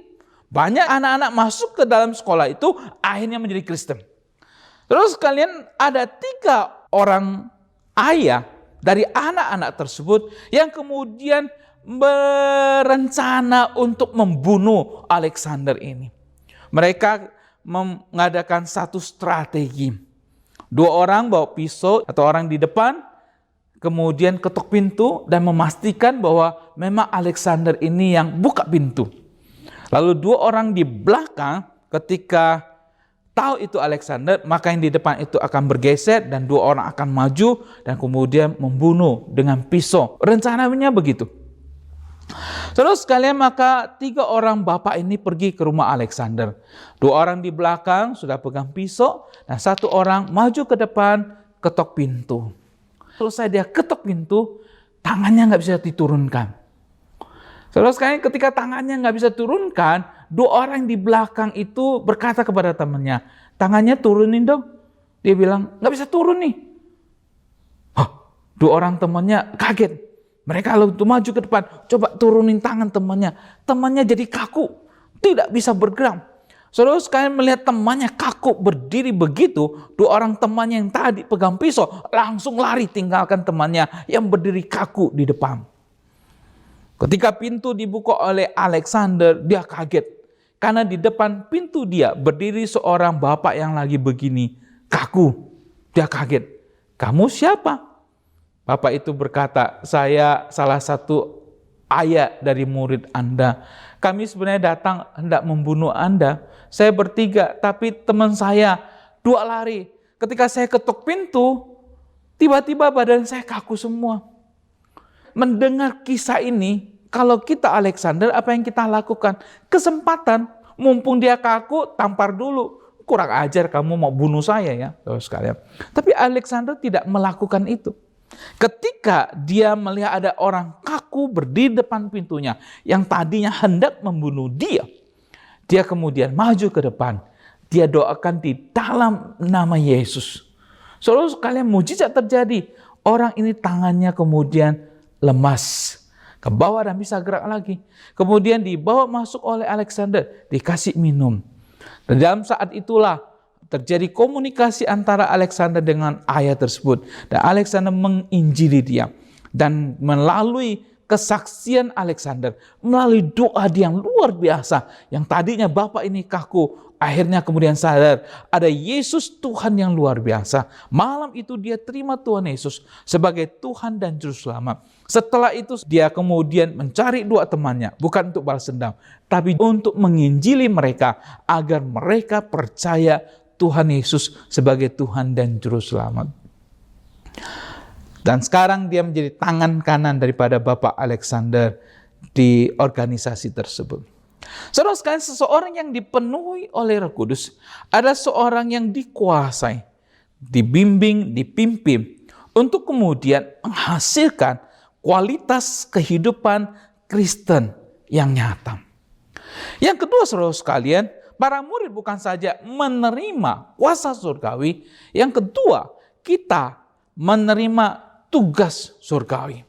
banyak anak-anak masuk ke dalam sekolah itu akhirnya menjadi Kristen. Terus kalian ada 3 orang ayah dari anak-anak tersebut yang kemudian berencana untuk membunuh Alexander ini. Mereka mengadakan satu strategi. 2 orang bawa pisau atau orang di depan, kemudian ketuk pintu dan memastikan bahwa memang Alexander ini yang buka pintu. Lalu 2 orang di belakang, ketika tahu itu Alexander, maka yang di depan itu akan bergeser dan 2 orang akan maju dan kemudian membunuh dengan pisau. Rencananya begitu. Terus sekalian, maka 3 orang bapak ini pergi ke rumah Alexander. 2 orang di belakang sudah pegang pisau dan 1 orang maju ke depan ketok pintu. Selesai dia ketok pintu, tangannya nggak bisa diturunkan. Terus sekalian, ketika tangannya nggak bisa turunkan, 2 orang di belakang itu berkata kepada temannya, tangannya turunin dong. Dia bilang nggak bisa turun nih. 2 orang temannya kaget. Mereka lalu maju ke depan, coba turunin tangan temannya. Temannya jadi kaku, tidak bisa bergerak. Saudara sekalian, melihat temannya kaku berdiri begitu, 2 orang temannya yang tadi pegang pisau langsung lari tinggalkan temannya yang berdiri kaku di depan. Ketika pintu dibuka oleh Alexander, dia kaget. Karena di depan pintu dia berdiri seorang bapak yang lagi begini, kaku. Dia kaget. Kamu siapa? Bapak itu berkata, saya salah satu ayah dari murid Anda. Kami sebenarnya datang hendak membunuh Anda. Saya bertiga, tapi teman saya 2 lari. ketika saya ketuk pintu, tiba-tiba badan saya kaku semua. Mendengar kisah ini, kalau kita Alexander, apa yang kita lakukan? Kesempatan, mumpung dia kaku, tampar dulu. Kurang ajar kamu mau bunuh saya ya, sekalian. Tapi Alexander tidak melakukan itu. Ketika dia melihat ada orang kaku berdiri depan pintunya, yang tadinya hendak membunuh dia, dia kemudian maju ke depan. Dia doakan di dalam nama Yesus. Saudara sekalian, mujizat terjadi. Orang ini tangannya kemudian lemas ke bawah dan bisa gerak lagi. Kemudian dibawa masuk oleh Alexander, dikasih minum. Dan dalam saat itulah terjadi komunikasi antara Alexander dengan ayah tersebut. Dan Alexander menginjili dia. Dan melalui kesaksian Alexander, melalui doa dia yang luar biasa, yang tadinya bapak ini kaku, akhirnya kemudian sadar ada Yesus Tuhan yang luar biasa. Malam itu dia terima Tuhan Yesus sebagai Tuhan dan Juru Selamat. Setelah itu dia kemudian mencari dua temannya, bukan untuk balas dendam, tapi untuk menginjili mereka agar mereka percaya Tuhan Yesus sebagai Tuhan dan Juru Selamat. Dan sekarang dia menjadi tangan kanan daripada Bapak Alexander di organisasi tersebut. Saudara sekalian, seseorang yang dipenuhi oleh Roh Kudus adalah seorang yang dikuasai, dibimbing, dipimpin untuk kemudian menghasilkan kualitas kehidupan Kristen yang nyata. Yang kedua, saudara sekalian, para murid bukan saja menerima kuasa surgawi, yang kedua, kita menerima tugas surgawi.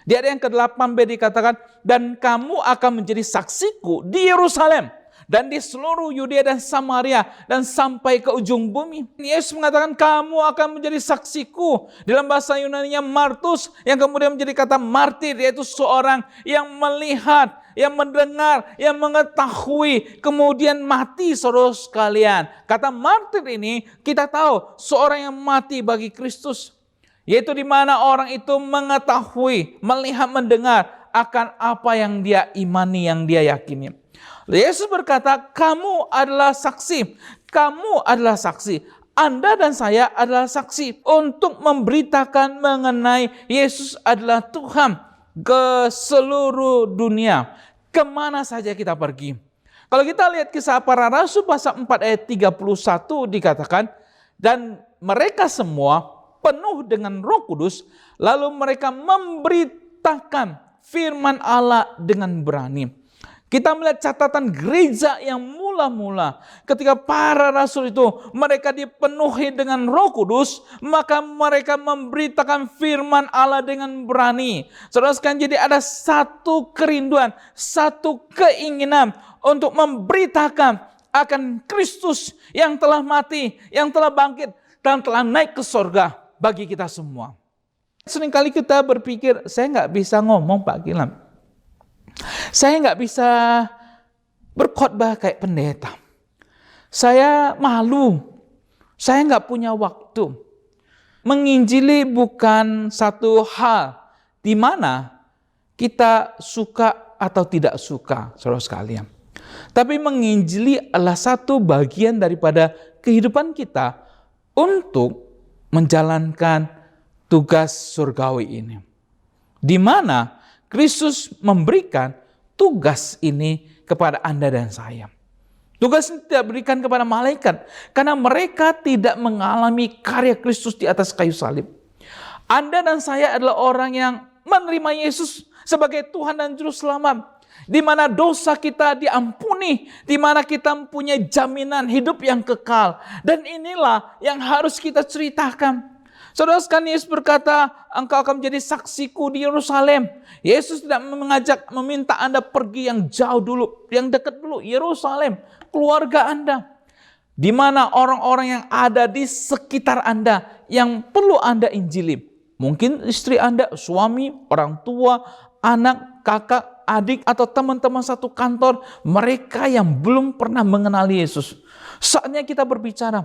Di ayat yang ke-8b dikatakan, dan kamu akan menjadi saksiku di Yerusalem dan di seluruh Yudea dan Samaria dan sampai ke ujung bumi. Yesus mengatakan kamu akan menjadi saksiku. Dalam bahasa Yunani-nya martus, yang kemudian menjadi kata martir, yaitu seorang yang melihat, yang mendengar, yang mengetahui, kemudian mati, saudara sekalian. Kata martir ini kita tahu seorang yang mati bagi Kristus. Yaitu di mana orang itu mengetahui, melihat, mendengar akan apa yang dia imani, yang dia yakini. Yesus berkata, kamu adalah saksi. Kamu adalah saksi. Anda dan saya adalah saksi untuk memberitakan mengenai Yesus adalah Tuhan ke seluruh dunia. Kemana saja kita pergi. Kalau kita lihat Kisah Para Rasul pasal 4 ayat 31 dikatakan, dan mereka semua penuh dengan Roh Kudus, lalu mereka memberitakan firman Allah dengan berani. Kita melihat catatan gereja yang mula-mula ketika para rasul itu mereka dipenuhi dengan Roh Kudus, maka mereka memberitakan firman Allah dengan berani. Saudara sekalian, jadi ada satu kerinduan, satu keinginan untuk memberitakan akan Kristus yang telah mati, yang telah bangkit dan telah naik ke surga bagi kita semua. Seringkali kita berpikir, saya nggak bisa ngomong Pak Gilam. Saya nggak bisa berkhotbah kayak pendeta. Saya malu. Saya nggak punya waktu. Menginjili bukan satu hal di mana kita suka atau tidak suka, saudara sekalian. Tapi menginjili adalah satu bagian daripada kehidupan kita untuk menjalankan tugas surgawi ini. Di mana Kristus memberikan tugas ini kepada Anda dan saya. Tugas ini tidak diberikan kepada malaikat karena mereka tidak mengalami karya Kristus di atas kayu salib. Anda dan saya adalah orang yang menerima Yesus sebagai Tuhan dan Juru Selamat. Di mana dosa kita diampuni, di mana kita mempunyai jaminan hidup yang kekal. Dan inilah yang harus kita ceritakan. Saudara sekalian, Yesus berkata, engkau akan menjadi saksiku di Yerusalem. Yesus tidak meminta Anda pergi yang jauh dulu, yang dekat dulu, Yerusalem, keluarga Anda. Di mana orang-orang yang ada di sekitar Anda, yang perlu Anda injili. Mungkin istri Anda, suami, orang tua, anak, kakak, adik, atau teman-teman satu kantor, mereka yang belum pernah mengenal Yesus. Saatnya kita berbicara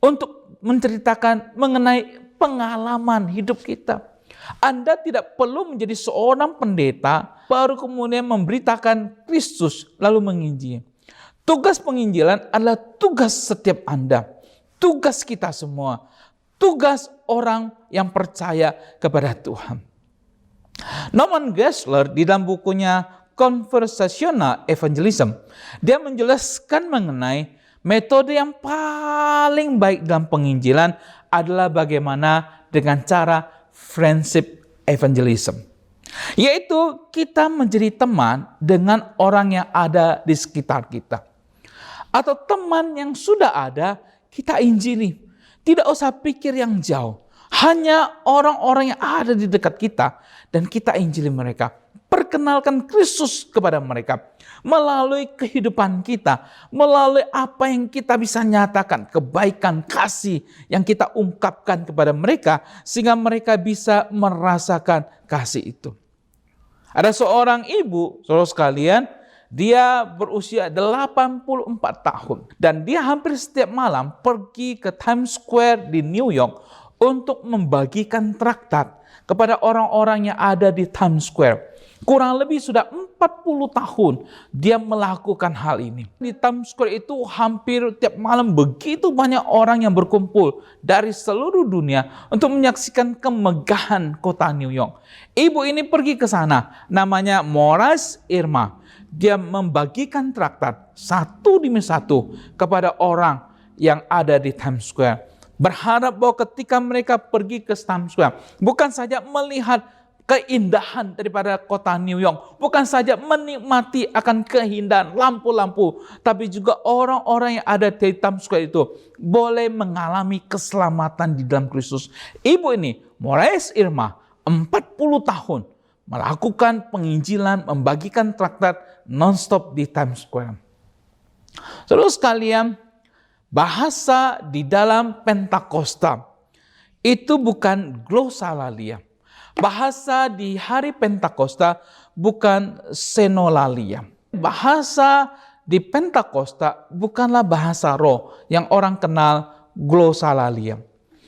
untuk menceritakan mengenai pengalaman hidup kita. Anda tidak perlu menjadi seorang pendeta baru kemudian memberitakan Kristus lalu menginjil. Tugas penginjilan adalah tugas setiap Anda. tugas kita semua, tugas orang yang percaya kepada Tuhan. Norman Geisler di dalam bukunya Conversational Evangelism, dia menjelaskan mengenai metode yang paling baik dalam penginjilan adalah bagaimana dengan cara friendship evangelism. Yaitu kita menjadi teman dengan orang yang ada di sekitar kita. Atau teman yang sudah ada, kita injili. Tidak usah pikir yang jauh. Hanya orang-orang yang ada di dekat kita dan kita injili mereka. Perkenalkan Kristus kepada mereka. Melalui kehidupan kita, melalui apa yang kita bisa nyatakan, kebaikan, kasih yang kita ungkapkan kepada mereka, sehingga mereka bisa merasakan kasih itu. Ada seorang ibu, saudara sekalian, dia berusia 84 tahun. Dan dia hampir setiap malam pergi ke Times Square di New York untuk membagikan traktat kepada orang-orang yang ada di Times Square. Kurang lebih sudah 40 tahun dia melakukan hal ini. Di Times Square itu hampir tiap malam begitu banyak orang yang berkumpul dari seluruh dunia untuk menyaksikan kemegahan kota New York. Ibu ini pergi ke sana, namanya Moraes Irma. Dia membagikan traktat satu demi satu kepada orang yang ada di Times Square. Berharap bahwa ketika mereka pergi ke Times Square, bukan saja melihat keindahan daripada kota New York, bukan saja menikmati akan keindahan lampu-lampu, tapi juga orang-orang yang ada di Times Square itu boleh mengalami keselamatan di dalam Kristus. Ibu ini, Moraes Irma, 40 tahun, melakukan penginjilan, membagikan traktat non-stop di Times Square. Saudara sekalian, bahasa di dalam Pentakosta itu bukan glosalalia. Bahasa di hari Pentakosta bukan senolalia. Bahasa di Pentakosta bukanlah bahasa roh yang orang kenal glosalalia.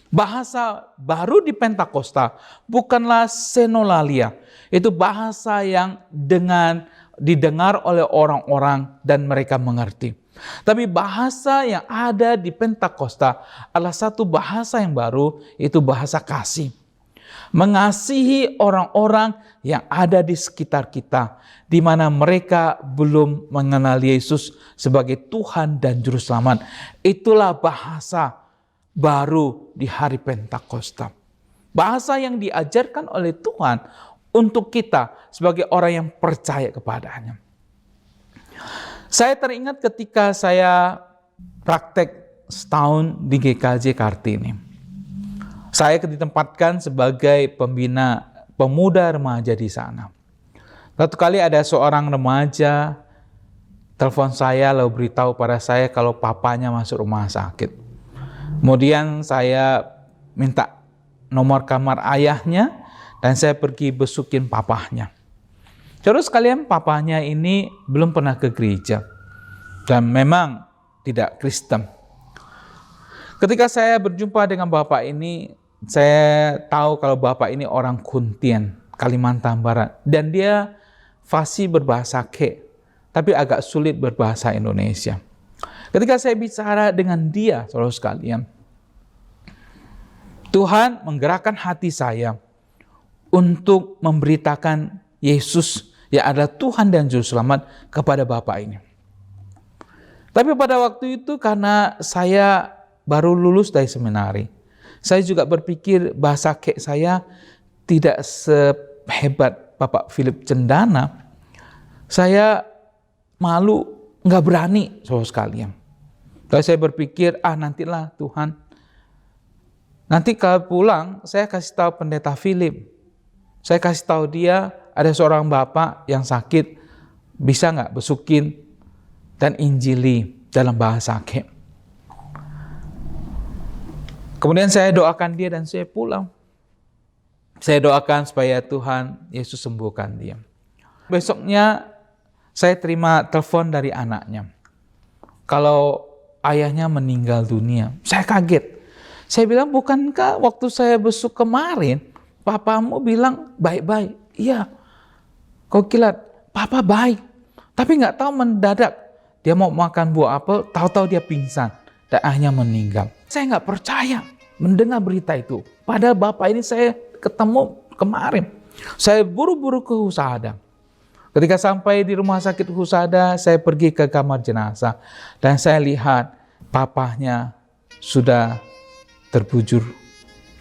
Bahasa baru di Pentakosta bukanlah senolalia. Itu bahasa yang didengar oleh orang-orang dan mereka mengerti. Tapi bahasa yang ada di Pentakosta adalah satu bahasa yang baru, itu bahasa kasih. Mengasihi orang-orang yang ada di sekitar kita, di mana mereka belum mengenal Yesus sebagai Tuhan dan Juru Selamat. Itulah bahasa baru di hari Pentakosta. Bahasa yang diajarkan oleh Tuhan untuk kita sebagai orang yang percaya kepadanya. Saya teringat ketika saya praktek setahun di GKJ Kartini. Saya ditempatkan sebagai pembina pemuda remaja di sana. Satu kali ada seorang remaja telepon saya lalu beritahu pada saya kalau papanya masuk rumah sakit. Kemudian saya minta nomor kamar ayahnya dan saya pergi besukin papanya. Terus sekalian, papanya ini belum pernah ke gereja dan memang tidak Kristen. Ketika saya berjumpa dengan bapak ini, saya tahu kalau bapak ini orang Kuntian, Kalimantan Barat. Dan dia fasih berbahasa Ke, tapi agak sulit berbahasa Indonesia. Ketika saya bicara dengan dia, saudara sekalian, Tuhan menggerakkan hati saya untuk memberitakan Yesus yang adalah Tuhan dan Juru Selamat kepada bapak ini. Tapi pada waktu itu karena saya baru lulus dari seminari, saya juga berpikir bahasa Kek saya tidak sehebat Bapak Philip Cendana. Saya malu, nggak berani, saudara sekalian. Lalu saya berpikir, nantilah Tuhan. Nanti kalau pulang, saya kasih tahu pendeta Philip. Saya kasih tahu dia ada seorang bapak yang sakit, bisa nggak besukin dan injili dalam bahasa Kek. Kemudian saya doakan dia dan saya pulang. Saya doakan supaya Tuhan Yesus sembuhkan dia. Besoknya saya terima telepon dari anaknya. Kalau ayahnya meninggal dunia. Saya kaget. Saya bilang, bukankah waktu saya besuk kemarin, papamu bilang baik-baik? Iya. Kau kilat, papa baik. Tapi nggak tahu mendadak dia mau makan buah apel, tahu-tahu dia pingsan dan akhirnya meninggal. saya nggak percaya mendengar berita itu. Padahal Bapak ini saya ketemu kemarin. Saya buru-buru ke Husada. Ketika sampai di rumah sakit Husada, saya pergi ke kamar jenazah. Dan saya lihat papahnya sudah terbujur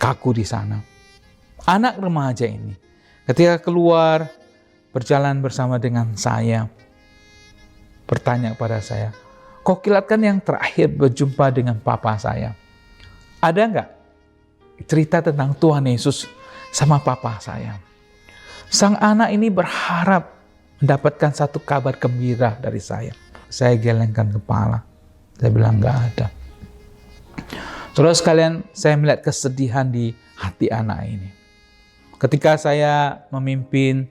kaku di sana. Anak remaja ini ketika keluar berjalan bersama dengan saya, bertanya kepada saya, kok kilatkan yang terakhir berjumpa dengan papa saya? Ada nggak cerita tentang Tuhan Yesus sama papa saya? Sang anak ini berharap mendapatkan satu kabar gembira dari saya. Saya gelengkan kepala. Saya bilang nggak ada. Saudara sekalian, saya melihat kesedihan di hati anak ini. Ketika saya memimpin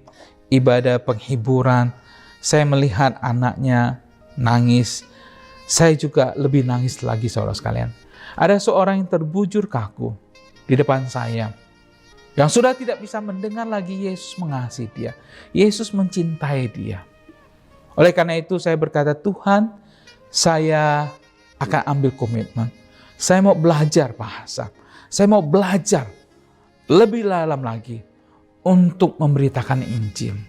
ibadah penghiburan, saya melihat anaknya nangis. Saya juga lebih nangis lagi, saudara sekalian. Ada seorang yang terbujur kaku di depan saya, yang sudah tidak bisa mendengar lagi Yesus mengasihi dia. Yesus mencintai dia. Oleh karena itu saya berkata, Tuhan, saya akan ambil komitmen. Saya mau belajar bahasa. Saya mau belajar lebih dalam lagi untuk memberitakan Injil.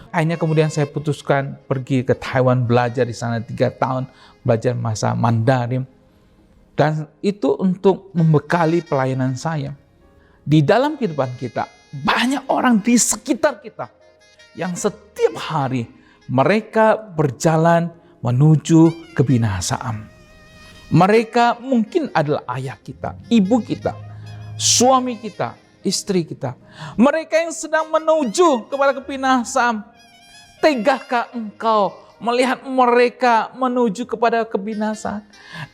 Akhirnya kemudian saya putuskan pergi ke Taiwan, belajar di sana 3 tahun, belajar bahasa Mandarin. Dan itu untuk membekali pelayanan saya. Di dalam kehidupan kita, banyak orang di sekitar kita yang setiap hari mereka berjalan menuju kebinasaan. Mereka mungkin adalah ayah kita, ibu kita, suami kita, istri kita. Mereka yang sedang menuju kepada kebinasaan. Tegakah engkau melihat mereka menuju kepada kebinasaan?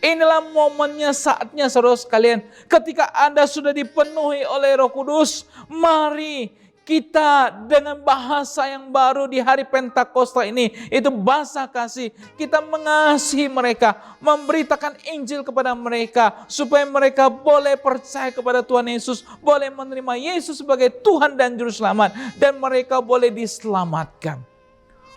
Inilah momennya, saatnya saudara sekalian. Ketika Anda sudah dipenuhi oleh Roh Kudus, mari kita dengan bahasa yang baru di hari Pentakosta ini, itu bahasa kasih. Kita mengasihi mereka, memberitakan Injil kepada mereka, supaya mereka boleh percaya kepada Tuhan Yesus, boleh menerima Yesus sebagai Tuhan dan Juru Selamat, dan mereka boleh diselamatkan.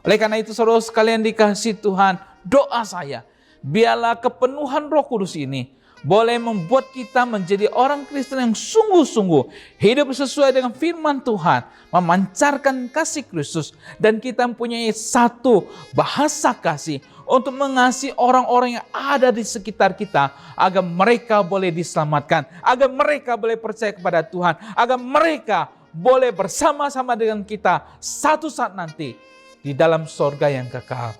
Oleh karena itu saudara sekalian dikasihi Tuhan, doa saya, biarlah kepenuhan Roh Kudus ini boleh membuat kita menjadi orang Kristen yang sungguh-sungguh hidup sesuai dengan firman Tuhan, memancarkan kasih Kristus, dan kita mempunyai satu bahasa kasih untuk mengasihi orang-orang yang ada di sekitar kita, agar mereka boleh diselamatkan, agar mereka boleh percaya kepada Tuhan, agar mereka boleh bersama-sama dengan kita satu saat nanti di dalam sorga yang kekal.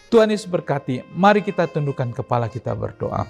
Tuhan Yesus berkati. Mari kita tundukkan kepala kita berdoa.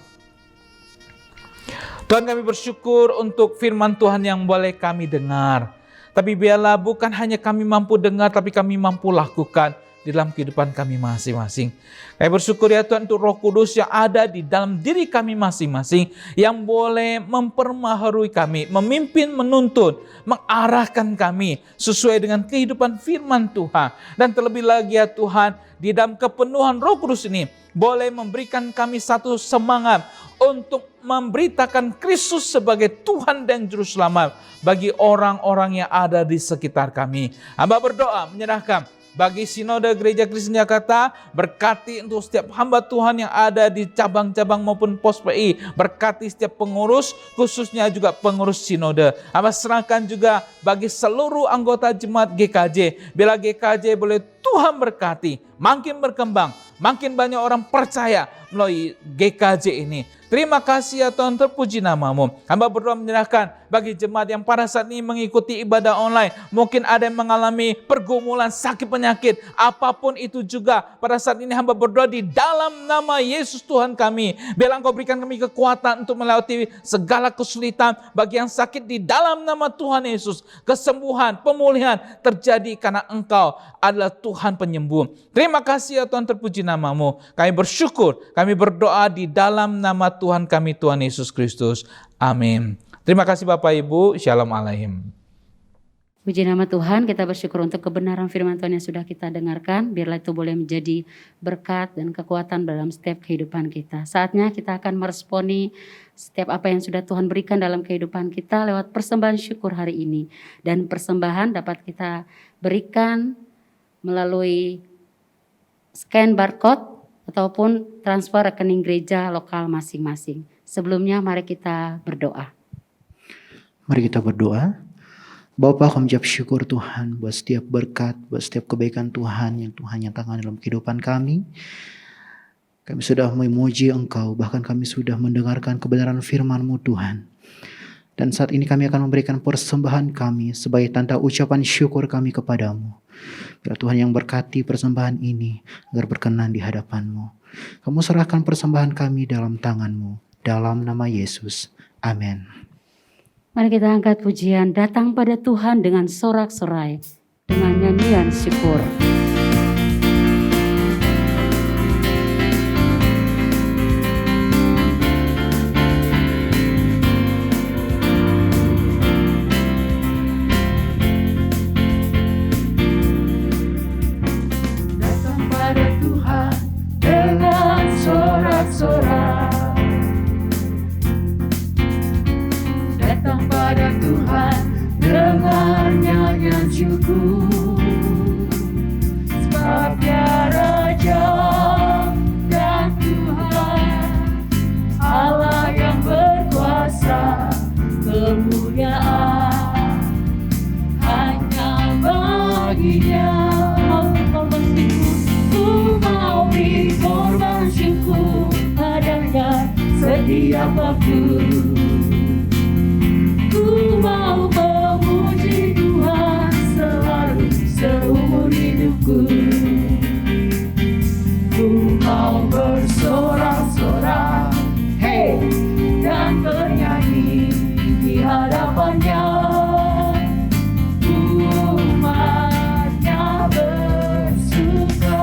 Tuhan, kami bersyukur untuk firman Tuhan yang boleh kami dengar. Tapi biarlah bukan hanya kami mampu dengar, tapi kami mampu lakukan di dalam kehidupan kami masing-masing. Kami bersyukur ya Tuhan untuk Roh Kudus yang ada di dalam diri kami masing-masing, yang boleh mempermaharui kami, memimpin, menuntun, mengarahkan kami sesuai dengan kehidupan firman Tuhan. Dan terlebih lagi ya Tuhan, di dalam kepenuhan Roh Kudus ini boleh memberikan kami satu semangat untuk memberitakan Kristus sebagai Tuhan dan Juru Selamat bagi orang-orang yang ada di sekitar kami. Hamba berdoa menyerahkan bagi Sinode Gereja Kristen Jakarta, berkati untuk setiap hamba Tuhan yang ada di cabang-cabang maupun pos PI, berkati setiap pengurus, khususnya juga pengurus Sinode. Hamba serahkan juga bagi seluruh anggota jemaat GKJ, bila GKJ boleh Tuhan berkati, makin berkembang, makin banyak orang percaya melalui GKJ ini. Terima kasih ya Tuhan, terpuji namamu. Hamba berdoa menyerahkan bagi jemaat yang pada saat ini mengikuti ibadah online. Mungkin ada yang mengalami pergumulan, sakit, penyakit, apapun itu juga. Pada saat ini hamba berdoa di dalam nama Yesus Tuhan kami. Biarlah Engkau berikan kami kekuatan untuk melewati segala kesulitan. Bagi yang sakit di dalam nama Tuhan Yesus, kesembuhan, pemulihan terjadi karena Engkau adalah Tuhan penyembuh. Terima kasih ya Tuhan, terpuji namamu. Kami bersyukur, kami berdoa di dalam nama Tuhan kami, Tuhan Yesus Kristus. Amin. Terima kasih Bapak Ibu. Shalom alaihim. Puji nama Tuhan, kita bersyukur untuk kebenaran firman Tuhan yang sudah kita dengarkan. Biarlah itu boleh menjadi berkat dan kekuatan dalam setiap kehidupan kita. Saatnya kita akan meresponi setiap apa yang sudah Tuhan berikan dalam kehidupan kita lewat persembahan syukur hari ini. Dan persembahan dapat kita berikan melalui scan barcode ataupun transfer rekening gereja lokal masing-masing. Sebelumnya mari kita berdoa. Mari kita berdoa. Bapa, kami ucap syukur Tuhan buat setiap berkat, buat setiap kebaikan Tuhan yang Tuhan nyatakan dalam kehidupan kami. Kami sudah memuji Engkau, bahkan kami sudah mendengarkan kebenaran firman-Mu Tuhan. Dan saat ini kami akan memberikan persembahan kami sebagai tanda ucapan syukur kami kepadamu. Biar Tuhan yang berkati persembahan ini agar berkenan di hadapan-Mu. Kamu serahkan persembahan kami dalam tangan-Mu. Dalam nama Yesus. Amin. Mari kita angkat pujian datang pada Tuhan dengan sorak-sorai, dengan nyanyian syukur. Datang pada Tuhan dengan sorak-sorai. Datang pada Tuhan dengan nyanyian syukur. Sebab Dia Raja dan Tuhan, Allah yang berkuasa, kemuliaan hanya Baginya. Ku mau beri korban syukur padanya setiap waktu. Ku mau memuji Tuhan selalu seumur hidupku. Ku mau bersorak-sorak, hey, dan bernyanyi di hadapannya. Umatnya bersuka.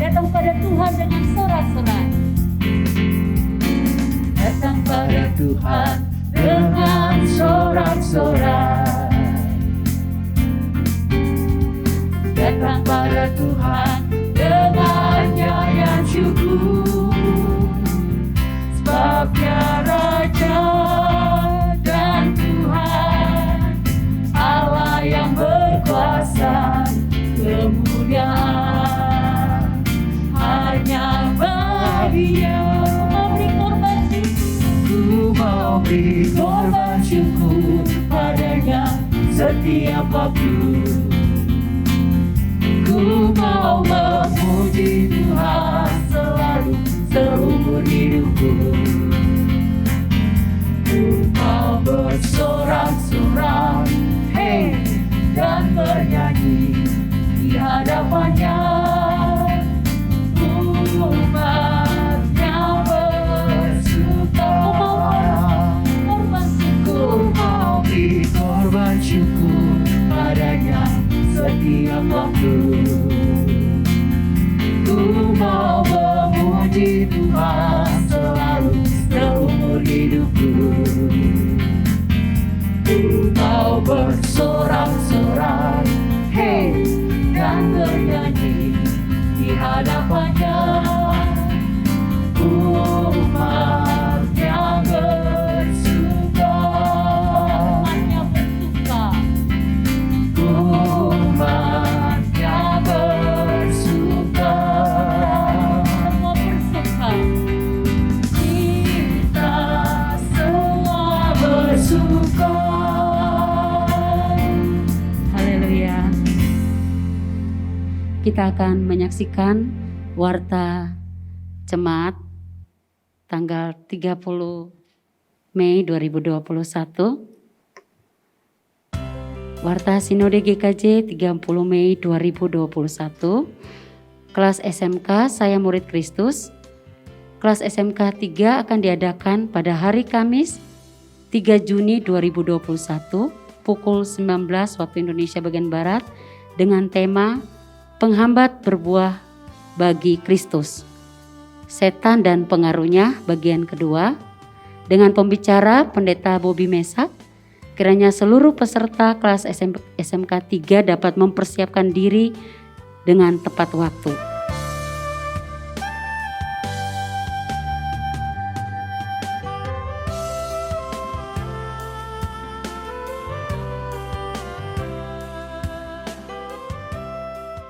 Datang pada Tuhan dengan sorak-sorai. Datang pada Tuhan dengan sorak-sorai. Datang pada Tuhan dengan nyanyian syukur. Sebab Dia Raja dan Tuhan, Allah yang berkuasa, kemuliaan hanya Baginya. Ku mau beri korban syukur padanya setiap waktu. Ku mau memuji Tuhan selalu seumur hidupku. Ku mau bersorak-sorak, hey, dan bernyanyi di hadapannya. Umatnya bersuka. Ku mau beri korban syukur padanya setiap waktu. Ku mau memuji Tuhan selalu seumur hidupku. Ku mau bersorak-sorak, hey, dan bernyanyi di hadapannya. Umatnya bersuka. Umatnya bersuka. Semua bersuka. Kita semua bersuka. Haleluya. Kita akan menyaksikan warta jemaat tanggal 30 Mei 2021. Warta Sinode GKJ 30 Mei 2021. Kelas SMK Saya Murid Kristus. Kelas SMK 3 akan diadakan pada hari Kamis 3 Juni 2021 pukul 19 waktu Indonesia bagian Barat dengan tema Penghambat Berbuah Bagi Kristus. Setan dan Pengaruhnya bagian kedua dengan pembicara Pendeta Bobby Mesak. Kiranya seluruh peserta kelas SMK 3 dapat mempersiapkan diri dengan tepat waktu.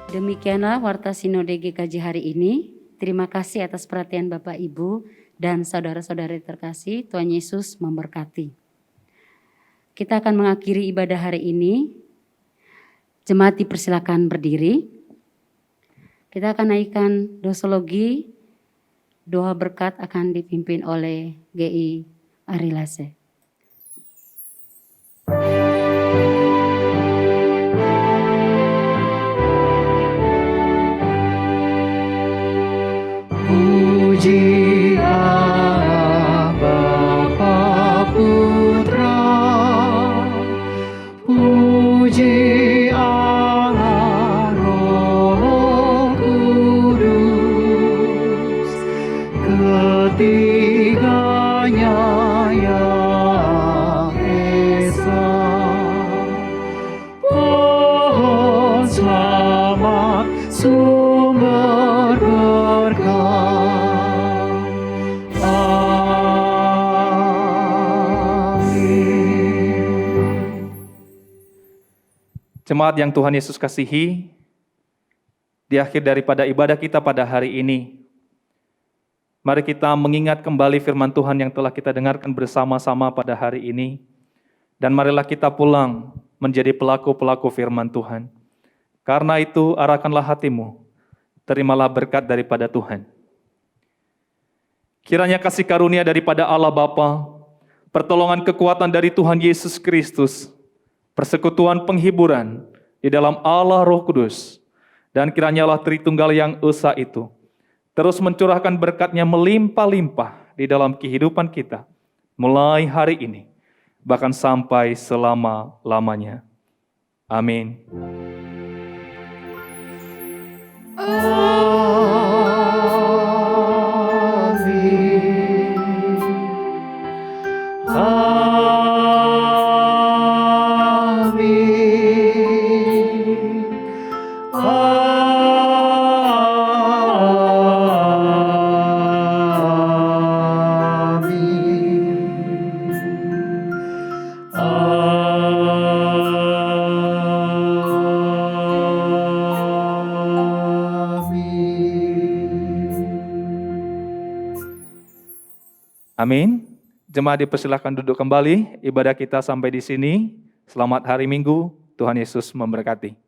Demikianlah Warta Sinode GKJ hari ini. Terima kasih atas perhatian Bapak Ibu dan saudara-saudari terkasih, Tuhan Yesus memberkati. Kita akan mengakhiri ibadah hari ini. Jemaat dipersilakan berdiri. Kita akan naikkan dosologi. Doa berkat akan dipimpin oleh GI Arilase. Puji Allah Bapa Putra, puji Allah Roh Kudus, ketiganya yang esa. Pohon selamat sumber berkah. Jemaat yang Tuhan Yesus kasihi, di akhir daripada ibadah kita pada hari ini, mari kita mengingat kembali firman Tuhan yang telah kita dengarkan bersama-sama pada hari ini, dan marilah kita pulang menjadi pelaku-pelaku firman Tuhan. Karena itu, arahkanlah hatimu, terimalah berkat daripada Tuhan. Kiranya kasih karunia daripada Allah Bapa, pertolongan kekuatan dari Tuhan Yesus Kristus, persekutuan penghiburan di dalam Allah Roh Kudus, dan kiranya Allah Tritunggal yang esa itu terus mencurahkan berkat-Nya melimpah-limpah di dalam kehidupan kita, mulai hari ini, bahkan sampai selama-lamanya. Amin. Amin. Jemaat dipersilakan duduk kembali. Ibadah kita sampai di sini. Selamat hari Minggu. Tuhan Yesus memberkati.